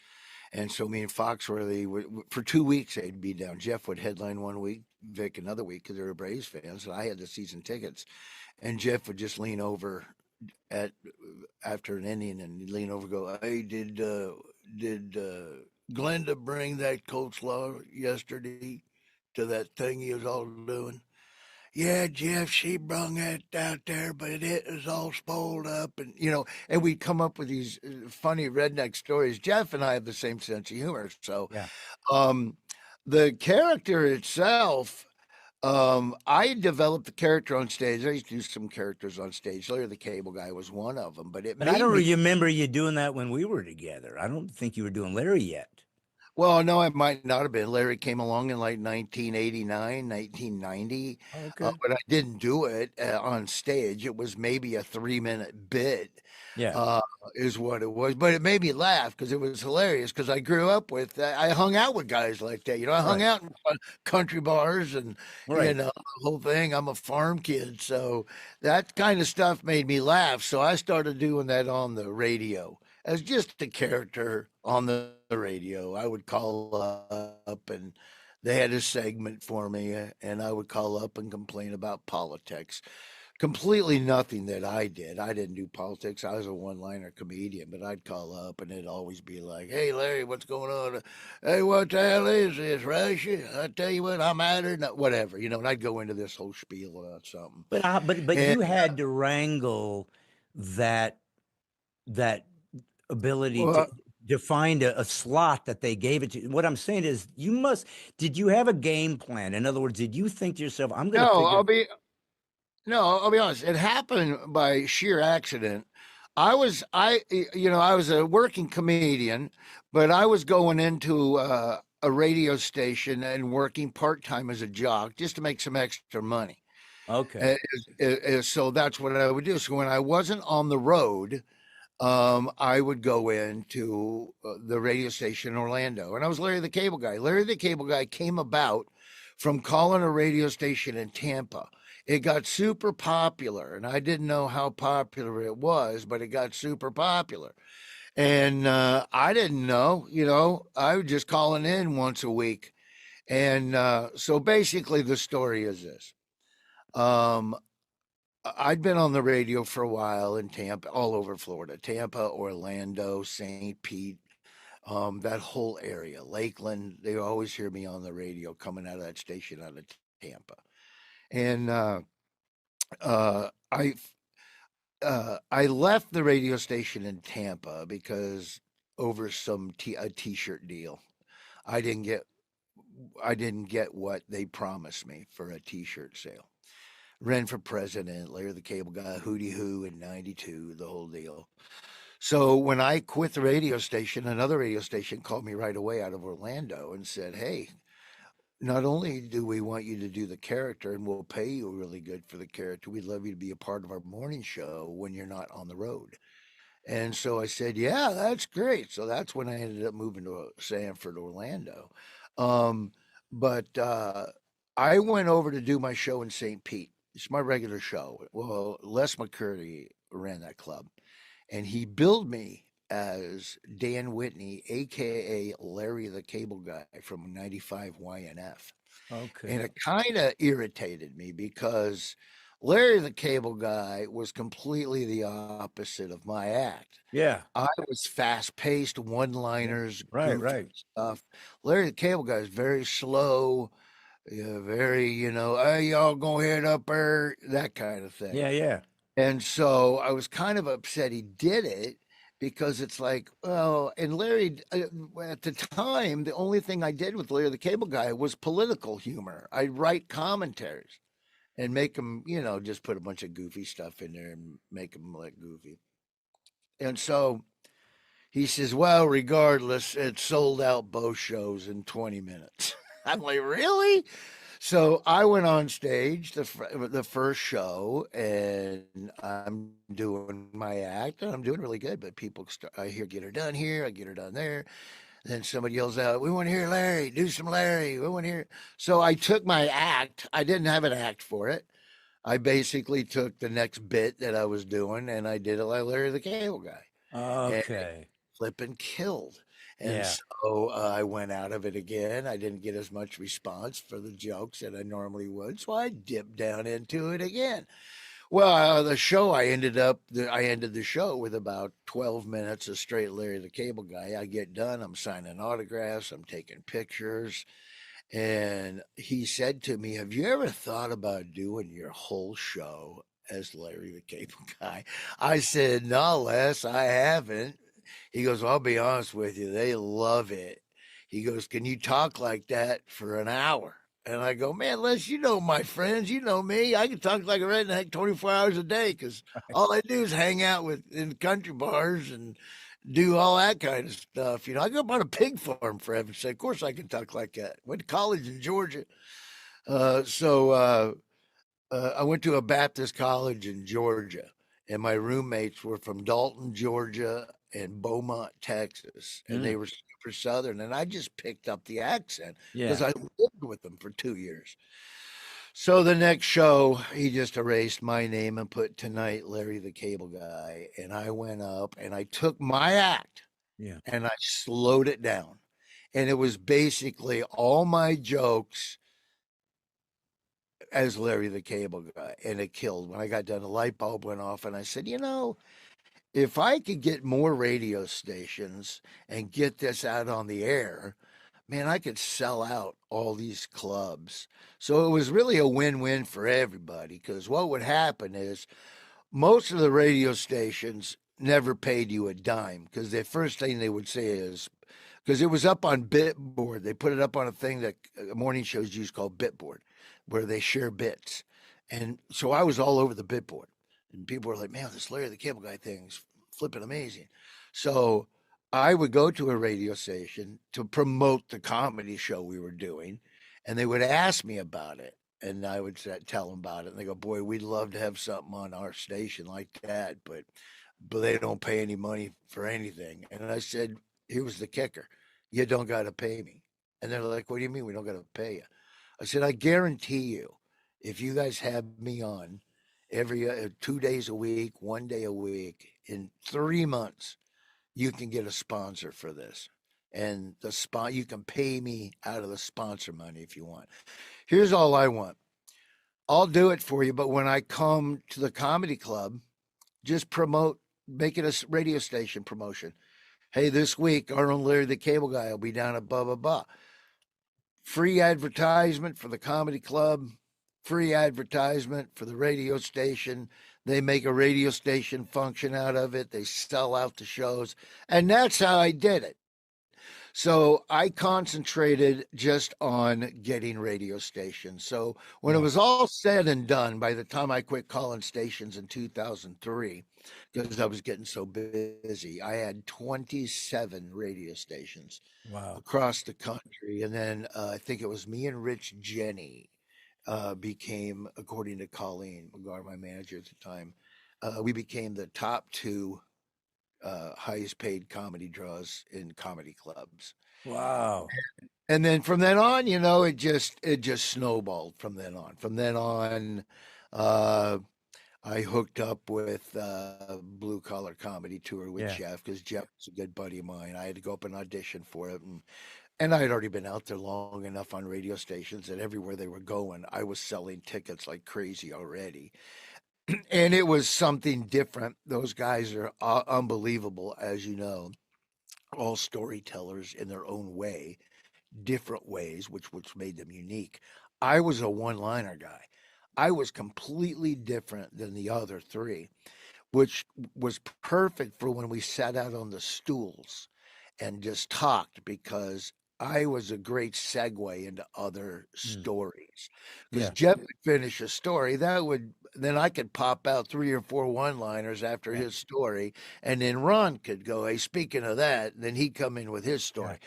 and so me and Foxworthy for 2 weeks they'd be down. Jeff would headline one week, Vic another week because they were Braves fans, and I had the season tickets. And Jeff would just lean over at after an inning and he'd lean over and go, "Hey, did Glenda bring that coleslaw yesterday to that thing you was all doing?" "Yeah, Jeff, she brung it out there, but it was all spoiled up." And we'd come up with these funny redneck stories. Jeff and I have the same sense of humor. So Yeah. um, the character itself, I developed the character on stage. I used to do some characters on stage. Larry the Cable Guy was one of them, but it But I made don't me. remember you doing that when we were together. I don't think you were doing Larry yet. Well, no, it might not have been. Larry came along in like 1989, 1990, Okay. but I didn't do it on stage. It was maybe a 3-minute bit, Yeah. uh, is what it was. But it made me laugh because it was hilarious because I grew up with, I hung out with guys like that. I hung Right. out in country bars and, Right. the whole thing. I'm a farm kid. So that kind of stuff made me laugh. So I started doing that on the radio as just a character on the radio. I would call up and they had a segment for me, and I would call up and complain about politics. Completely nothing that I did. I didn't do politics. I was a one-liner comedian, but I'd call up and it'd always be like, "Hey, Larry, what's going on? Hey, what the hell is this, Russia? I tell you what, I'm at it, whatever, and I'd go into this whole spiel about something. But And you had to wrangle that that ability to well, find a slot that they gave it to. What I'm saying is, did you have a game plan? In other words, did you think to yourself, I'm going to no, figure? I'll be honest. It happened by sheer accident. I was a working comedian, but I was going into a radio station and working part time as a jock just to make some extra money. Okay. So that's what I would do. So when I wasn't on the road, I would go into the radio station in Orlando, and I was Larry the Cable Guy. Larry the Cable Guy came about from calling a radio station in Tampa. It got super popular, and I didn't know how popular it was, but it got super popular. And I didn't know, I was just calling in once a week. And so basically, the story is this. Um, I'd been on the radio for a while in Tampa, all over Florida, Tampa, Orlando, St. Pete, that whole area, Lakeland. They always hear me on the radio coming out of that station out of Tampa. And uh, I I left the radio station in Tampa because over a T-shirt deal. I didn't get I didn't get what they promised me for a T-shirt sale. Ran for president, Larry the Cable Guy, Hootie Hoo in '92, the whole deal. So when I quit the radio station, another radio station called me right away out of Orlando and said, "Hey, not only do we want you to do the character and we'll pay you really good for the character, we'd love you to be a part of our morning show when you're not on the road." And so I said, "Yeah, that's great." So that's when I ended up moving to Sanford, Orlando. Um, but I went over to do my show in St. Pete. It's my regular show. Well, Les McCurdy ran that club, and he billed me as Dan Whitney, aka Larry the Cable Guy from 95 YNF. And Okay. it kind of irritated me because Larry the Cable Guy was completely the opposite of my act. Yeah. I was fast paced, one liners, Right, goofy right. stuff. Larry the Cable Guy is very slow, very, hey, y'all go head up there, that kind of thing. Yeah, yeah. And so I was kind of upset he did it because it's like, well, and Larry, at the time, the only thing I did with Larry the Cable Guy was political humor. I'd write commentaries and make them, just put a bunch of goofy stuff in there and make them look goofy. And so he says, well, regardless, it sold out both shows in 20 minutes. I'm like, really? So I went on stage the first show, and I'm doing my act, and I'm doing really good. But I hear, get her done here, I get her done there. Then somebody yells out, we want to hear Larry, do some Larry. We want to hear. So I took my act. I didn't have an act for it. I basically took the next bit that I was doing, and I did it like Larry the Cable Guy. And Okay. flipping killed. And Yeah. so I went out of it again. I didn't get as much response for the jokes that I normally would. So I dipped down into it again. Well, the show, I ended the show with about 12 minutes of straight Larry the Cable Guy. I get done. I'm signing autographs. I'm taking pictures. And he said to me, have you ever thought about doing your whole show as Larry the Cable Guy? I said, no, Les, I haven't. He goes, I'll be honest with you, they love it. He goes, can you talk like that for an hour? And I go, man, Les, you know my friends, you know me. I can talk like a redneck 24 hours a day because all I do is hang out in country bars and do all that kind of stuff. I grew up on a pig farm, for heaven's sake. Of course I can talk like that. Went to college in Georgia. So I went to a Baptist college in Georgia, and my roommates were from Dalton, Georgia, and Beaumont, Texas, and they were super Southern. And I just picked up the accent because Yeah. I lived with them for 2 years. So the next show, he just erased my name and put tonight Larry the Cable Guy. And I went up and I took my act Yeah. and I slowed it down. And it was basically all my jokes as Larry the Cable Guy. And it killed. When I got done, the light bulb went off and I said, if I could get more radio stations and get this out on the air, man, I could sell out all these clubs. So it was really a win-win for everybody because what would happen is most of the radio stations never paid you a dime because the first thing they would say is, because it was up on Bitboard. They put it up on a thing that morning shows use called Bitboard, where they share bits. And so I was all over the Bitboard. And people were like, man, this Larry the Cable Guy thing's flipping amazing. So I would go to a radio station to promote the comedy show we were doing, and they would ask me about it. And I would tell them about it. And they go, boy, we'd love to have something on our station like that, but they don't pay any money for anything. And I said, here was the kicker. You don't got to pay me. And they're like, what do you mean we don't got to pay you? I said, I guarantee you, if you guys have me on every 2 days a week, 1 day a week, in 3 months, you can get a sponsor for this. And you can pay me out of the sponsor money if you want. Here's all I want. I'll do it for you, but when I come to the comedy club, just make it a radio station promotion. Hey, this week, our own Larry the Cable Guy will be down at blah, blah, blah. Free advertisement for the comedy club, free advertisement for the radio station. They make a radio station function out of it. They sell out the shows. And that's how I did it. So I concentrated just on getting radio stations. So when it was all said and done, by the time I quit calling stations in 2003, because I was getting so busy, I had 27 radio stations across the country. And then I think it was me and Rich Jenny became, according to Colleen McGar, my manager at the time, we became the top two highest paid comedy draws in comedy clubs. Wow. And then from then on, it just snowballed from then on. From then on, uh, I hooked up with Blue Collar Comedy Tour with Yeah. Jeff because Jeff was a good buddy of mine. I had to go up and audition for it, and I had already been out there long enough on radio stations that everywhere they were going, I was selling tickets like crazy already. And it was something different. Those guys are unbelievable, as you know, all storytellers in their own way, different ways, which made them unique. I was a one-liner guy. I was completely different than the other three, which was perfect for when we sat out on the stools and just talked because I was a great segue into other Mm. stories. Because Yeah. Jeff would finish a story, then I could pop out 3 or 4 one-liners after Yeah. his story, and then Ron could go, "Hey, speaking of that," and then he'd come in with his Yeah. story.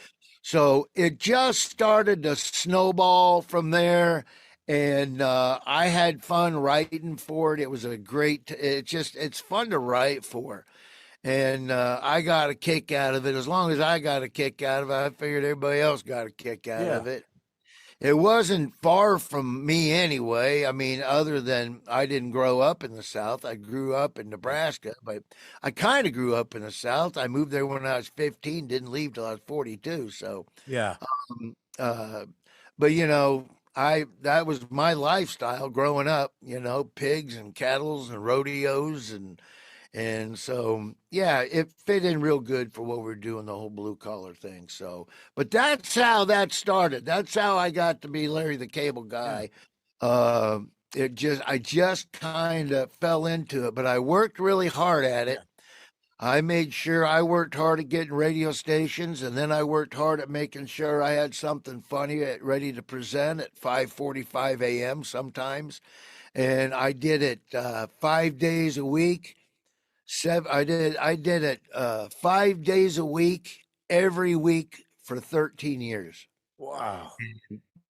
So it just started to snowball from there. And I had fun writing for it. It was a great, it's fun to write for. And I got a kick out of it. As long as I got a kick out of it, I figured everybody else got a kick out Yeah. of it. It wasn't far from me anyway. I mean, other than I didn't grow up in the South. I grew up in Nebraska, but I kind of grew up in the South. I moved there when I was 15, didn't leave till I was 42. So, Yeah. um, uh, but that was my lifestyle growing up, pigs and cattles and rodeos and so, yeah, it fit in real good for what we're doing, the whole blue collar thing. So, but that's how that started. That's how I got to be Larry the Cable Yeah. Guy. I just kind of fell into it, but I worked really hard at Yeah. it. I made sure I worked hard at getting radio stations, and then I worked hard at making sure I had something funny ready to present at 5:45 a.m. sometimes, and I did it 5 days a week. I did it 5 days a week, every week for 13 years. Wow.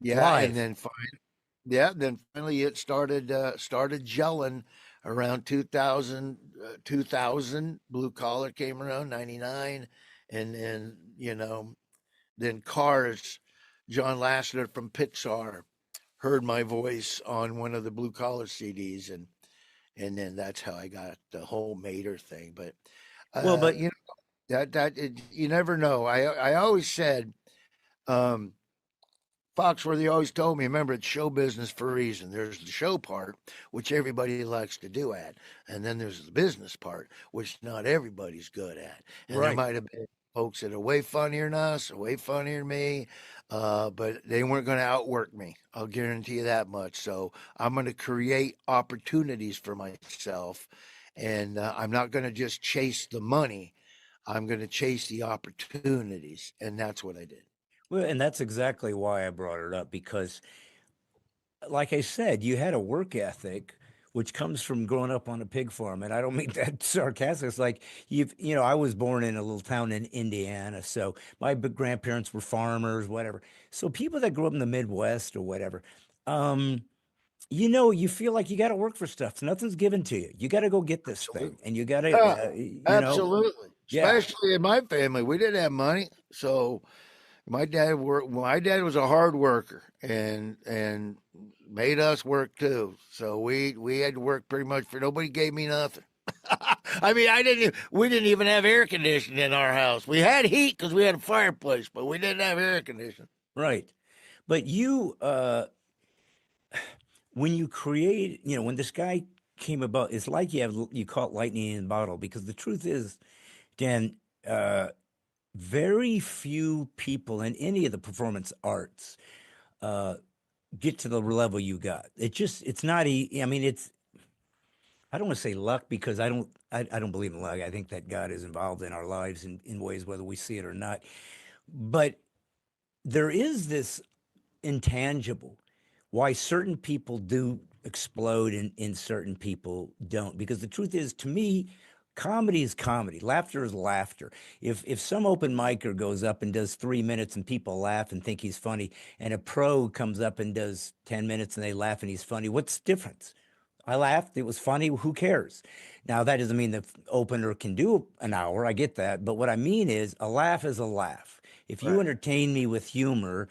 Yeah, and Live. then finally it started gelling around 2000. 2000 blue collar came around 99, and then then Cars, John Lasseter from Pixar heard my voice on one of the blue collar CDs, and then that's how I got the whole Mater thing. But Well, uh, but you know you never know. I always said, um, Foxworthy always told me, remember, it's show business for a reason. There's the show part, which everybody likes to do at, and then there's the business part, which not everybody's good at. And there right. might have been folks that are way funnier than us, or way funnier than me, but they weren't going to outwork me. I'll guarantee you that much. So I'm going to create opportunities for myself, and I'm not going to just chase the money. I'm going to chase the opportunities, and that's what I did. Well, and that's exactly why I brought it up because, like I said, you had a work ethic which comes from growing up on a pig farm, and I don't mean that sarcastic. It's like I was born in a little town in Indiana, so my grandparents were farmers, whatever. So people that grew up in the Midwest or whatever, um, you feel like you got to work for stuff. Nothing's given to you. You got to go get this thing, Absolutely. and you got Yeah, to, absolutely. yeah, Especially in my family, we didn't have money, so My dad was a hard worker and made us work too. So we had to work pretty much for nobody gave me nothing. I mean, we didn't even have air conditioning in our house. We had heat because we had a fireplace, but we didn't have air conditioning. right. But when you create, when this guy came about, it's like you caught lightning in a bottle because the truth is, Dan, uh, very few people in any of the performance arts uh, get to the level you got. It's not I mean, I don't want to say luck because I don't believe in luck. I think that God is involved in our lives in ways whether we see it or not. But there is this intangible why certain people do explode and certain people don't. Because the truth is, to me, comedy is comedy. Laughter is laughter. If some open micer goes up and does 3 minutes and people laugh and think he's funny, and a pro comes up and does 10 minutes and they laugh and he's funny, what's the difference? I laughed. It was funny. Who cares? Now, that doesn't mean the opener can do an hour. I get that. But what I mean is a laugh is a laugh. If you Right. entertain me with humor,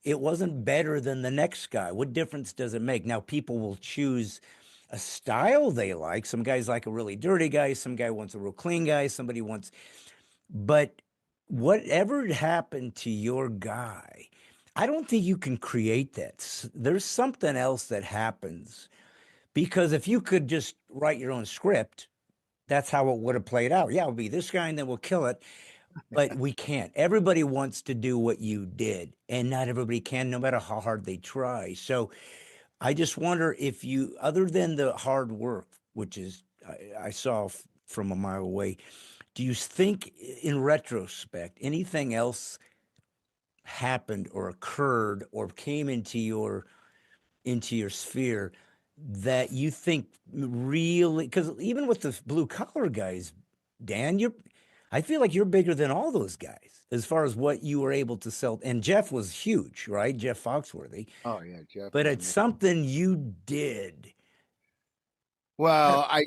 it wasn't better than the next guy. What difference does it make? Now, people will choose a style they like. Some guys like a really dirty guy, some guy wants a real clean guy, somebody wants, but whatever happened to your guy, I don't think you can create that. There's something else that happens because if you could just write your own script, that's how it would have played out. Yeah, it'll be this guy and then we'll kill it. But we can't. Everybody wants to do what you did, and not everybody can, no matter how hard they try. So I just wonder if you, other than the hard work, which is I saw from a mile away, do you think in retrospect anything else happened or occurred or came into your sphere that you think really, because even with the blue collar guys, Dan, I feel like you're bigger than all those guys as far as what you were able to sell. And Jeff was huge, right? Jeff Foxworthy. Oh yeah, Jeff But is it's amazing. something you did. Well, I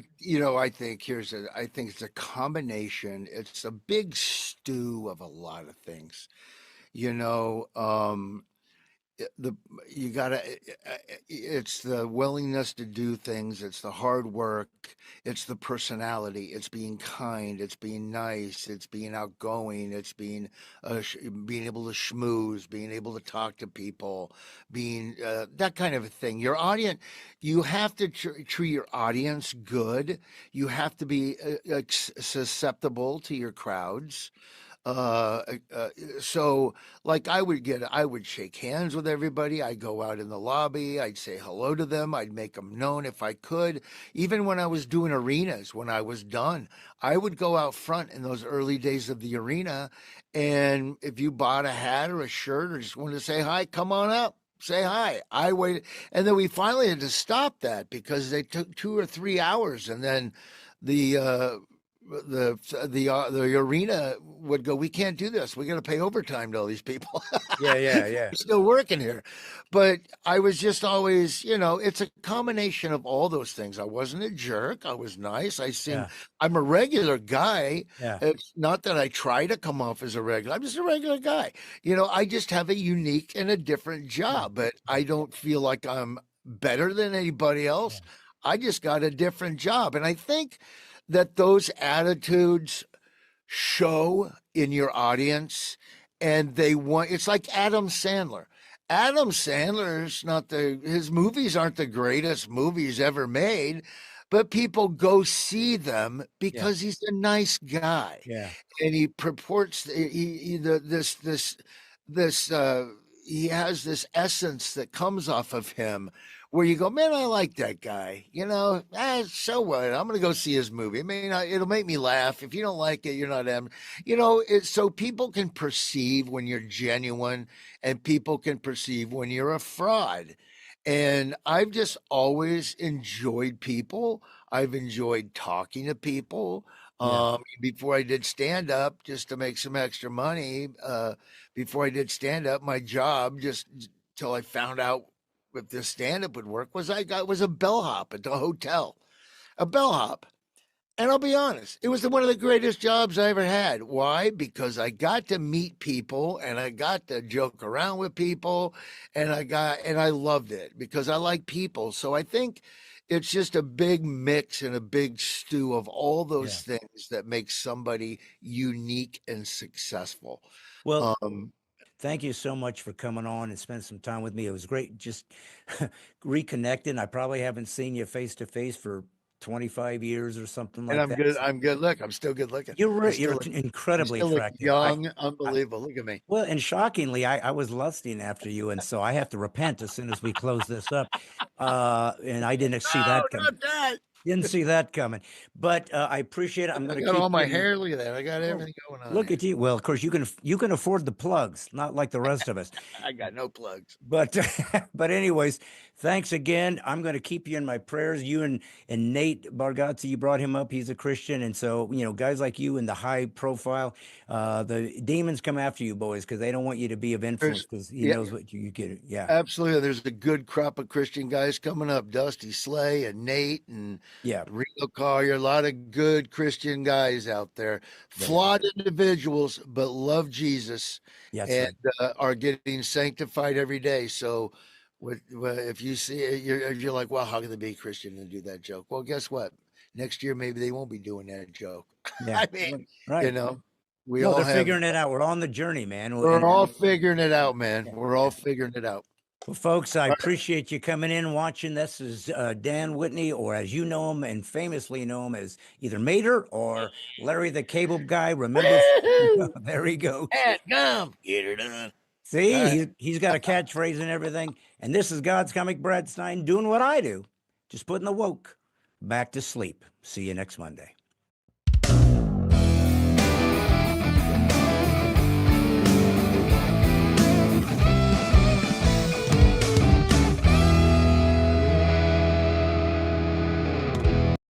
think I think it's a combination. It's a big stew of a lot of things. You know, the you gotta it's the willingness to do things, it's the hard work, it's the personality, it's being kind, it's being nice, it's being outgoing, it's being being able to schmooze, being able to talk to people, being that kind of a thing. Your audience, you have to treat your audience good. You have to be susceptible to your crowds. uh, so like I would shake hands with everybody. I'd go out in the lobby. I'd say hello to them. I'd make them known if I could. Even when I was doing arenas, when I was done, I would go out front in those early days of the arena. And if you bought a hat or a shirt or just wanted to say hi, come on up. Say hi. I waited, and then we finally had to stop that because they took 2 or 3 hours, and then the the arena would go, we can't do this, we got to pay overtime to all these people. Yeah. Still working here. But I was just always, it's a combination of all those things. I wasn't a jerk, I was nice, Yeah. I'm a regular guy. Yeah. It's not that I try to come off as a regular, I'm just a regular guy. I just have a unique and a different job, but I don't feel like I'm better than anybody else. I just got a different job. And I think that those attitudes show in your audience, and it's like Adam Sandler. Adam Sandler's his movies aren't the greatest movies ever made, but people go see them because he's a nice guy. Yeah. And he purports he has this essence that comes off of him where you go, man, I like that guy. So what? I'm going to go see his movie. It'll make me laugh. If you don't like it, you're not him. It's so people can perceive when you're genuine, and people can perceive when you're a fraud. And I've just always enjoyed people. I've enjoyed talking to people. Before I did stand up, just to make some extra money, before I did stand up, my job, just till I found out if this stand up would work, was a bellhop at the hotel, a bellhop. And I'll be honest, it was one of the greatest jobs I ever had. Why? Because I got to meet people, and I got to joke around with people, and I loved it because I like people. So I think it's just a big mix and a big stew of all those things that make somebody unique and successful. Well, thank you so much for coming on and spending some time with me. It was great just reconnecting. I probably haven't seen you face to face for 25 years or something like And I'm that. good. I'm good looking. I'm still good looking. You're Still incredibly look attractive. young, unbelievable. Look at me. Well, and shockingly, I was lusting after you, and so I have to repent as soon as we close this up. And I didn't see that coming. Not that. Didn't see that coming. But I appreciate it. I'm going I to got keep all my giving you- hair. Look at that. I got everything going on. Look here. at you. Well, of course, you can afford the plugs, not like the rest of us. I got no plugs. But but anyways, thanks again. I'm going to keep you in my prayers. You and Nate Bargatze, you brought him up. He's a Christian, and so guys like you in the high profile, the demons come after you, boys, because they don't want you to be of influence, because he knows what you get. Yeah, Absolutely. There's a good crop of Christian guys coming up. Dusty Slay and Nate and Yeah. Real Collier, a lot of good Christian guys out there, flawed individuals, but love Jesus That's and right. are getting sanctified every day. So, if you see it, you're like, well, how can they be Christian and do that joke? Well, guess what? Next year, maybe they won't be doing that joke. Yeah. I mean, Right. we No, all they're have, figuring it out. We're on the journey, man. we're all figuring it out, man. We're all figuring it out. Well, folks, I appreciate you coming in and watching. This is Dan Whitney, or as you know him and famously know him as either Mater or Larry the Cable Guy. Remember, there he goes. Gum, get her done. See, he's got a catchphrase and everything. And this is God's Comic Brad Stein doing what I do, just putting the woke back to sleep. See you next Monday.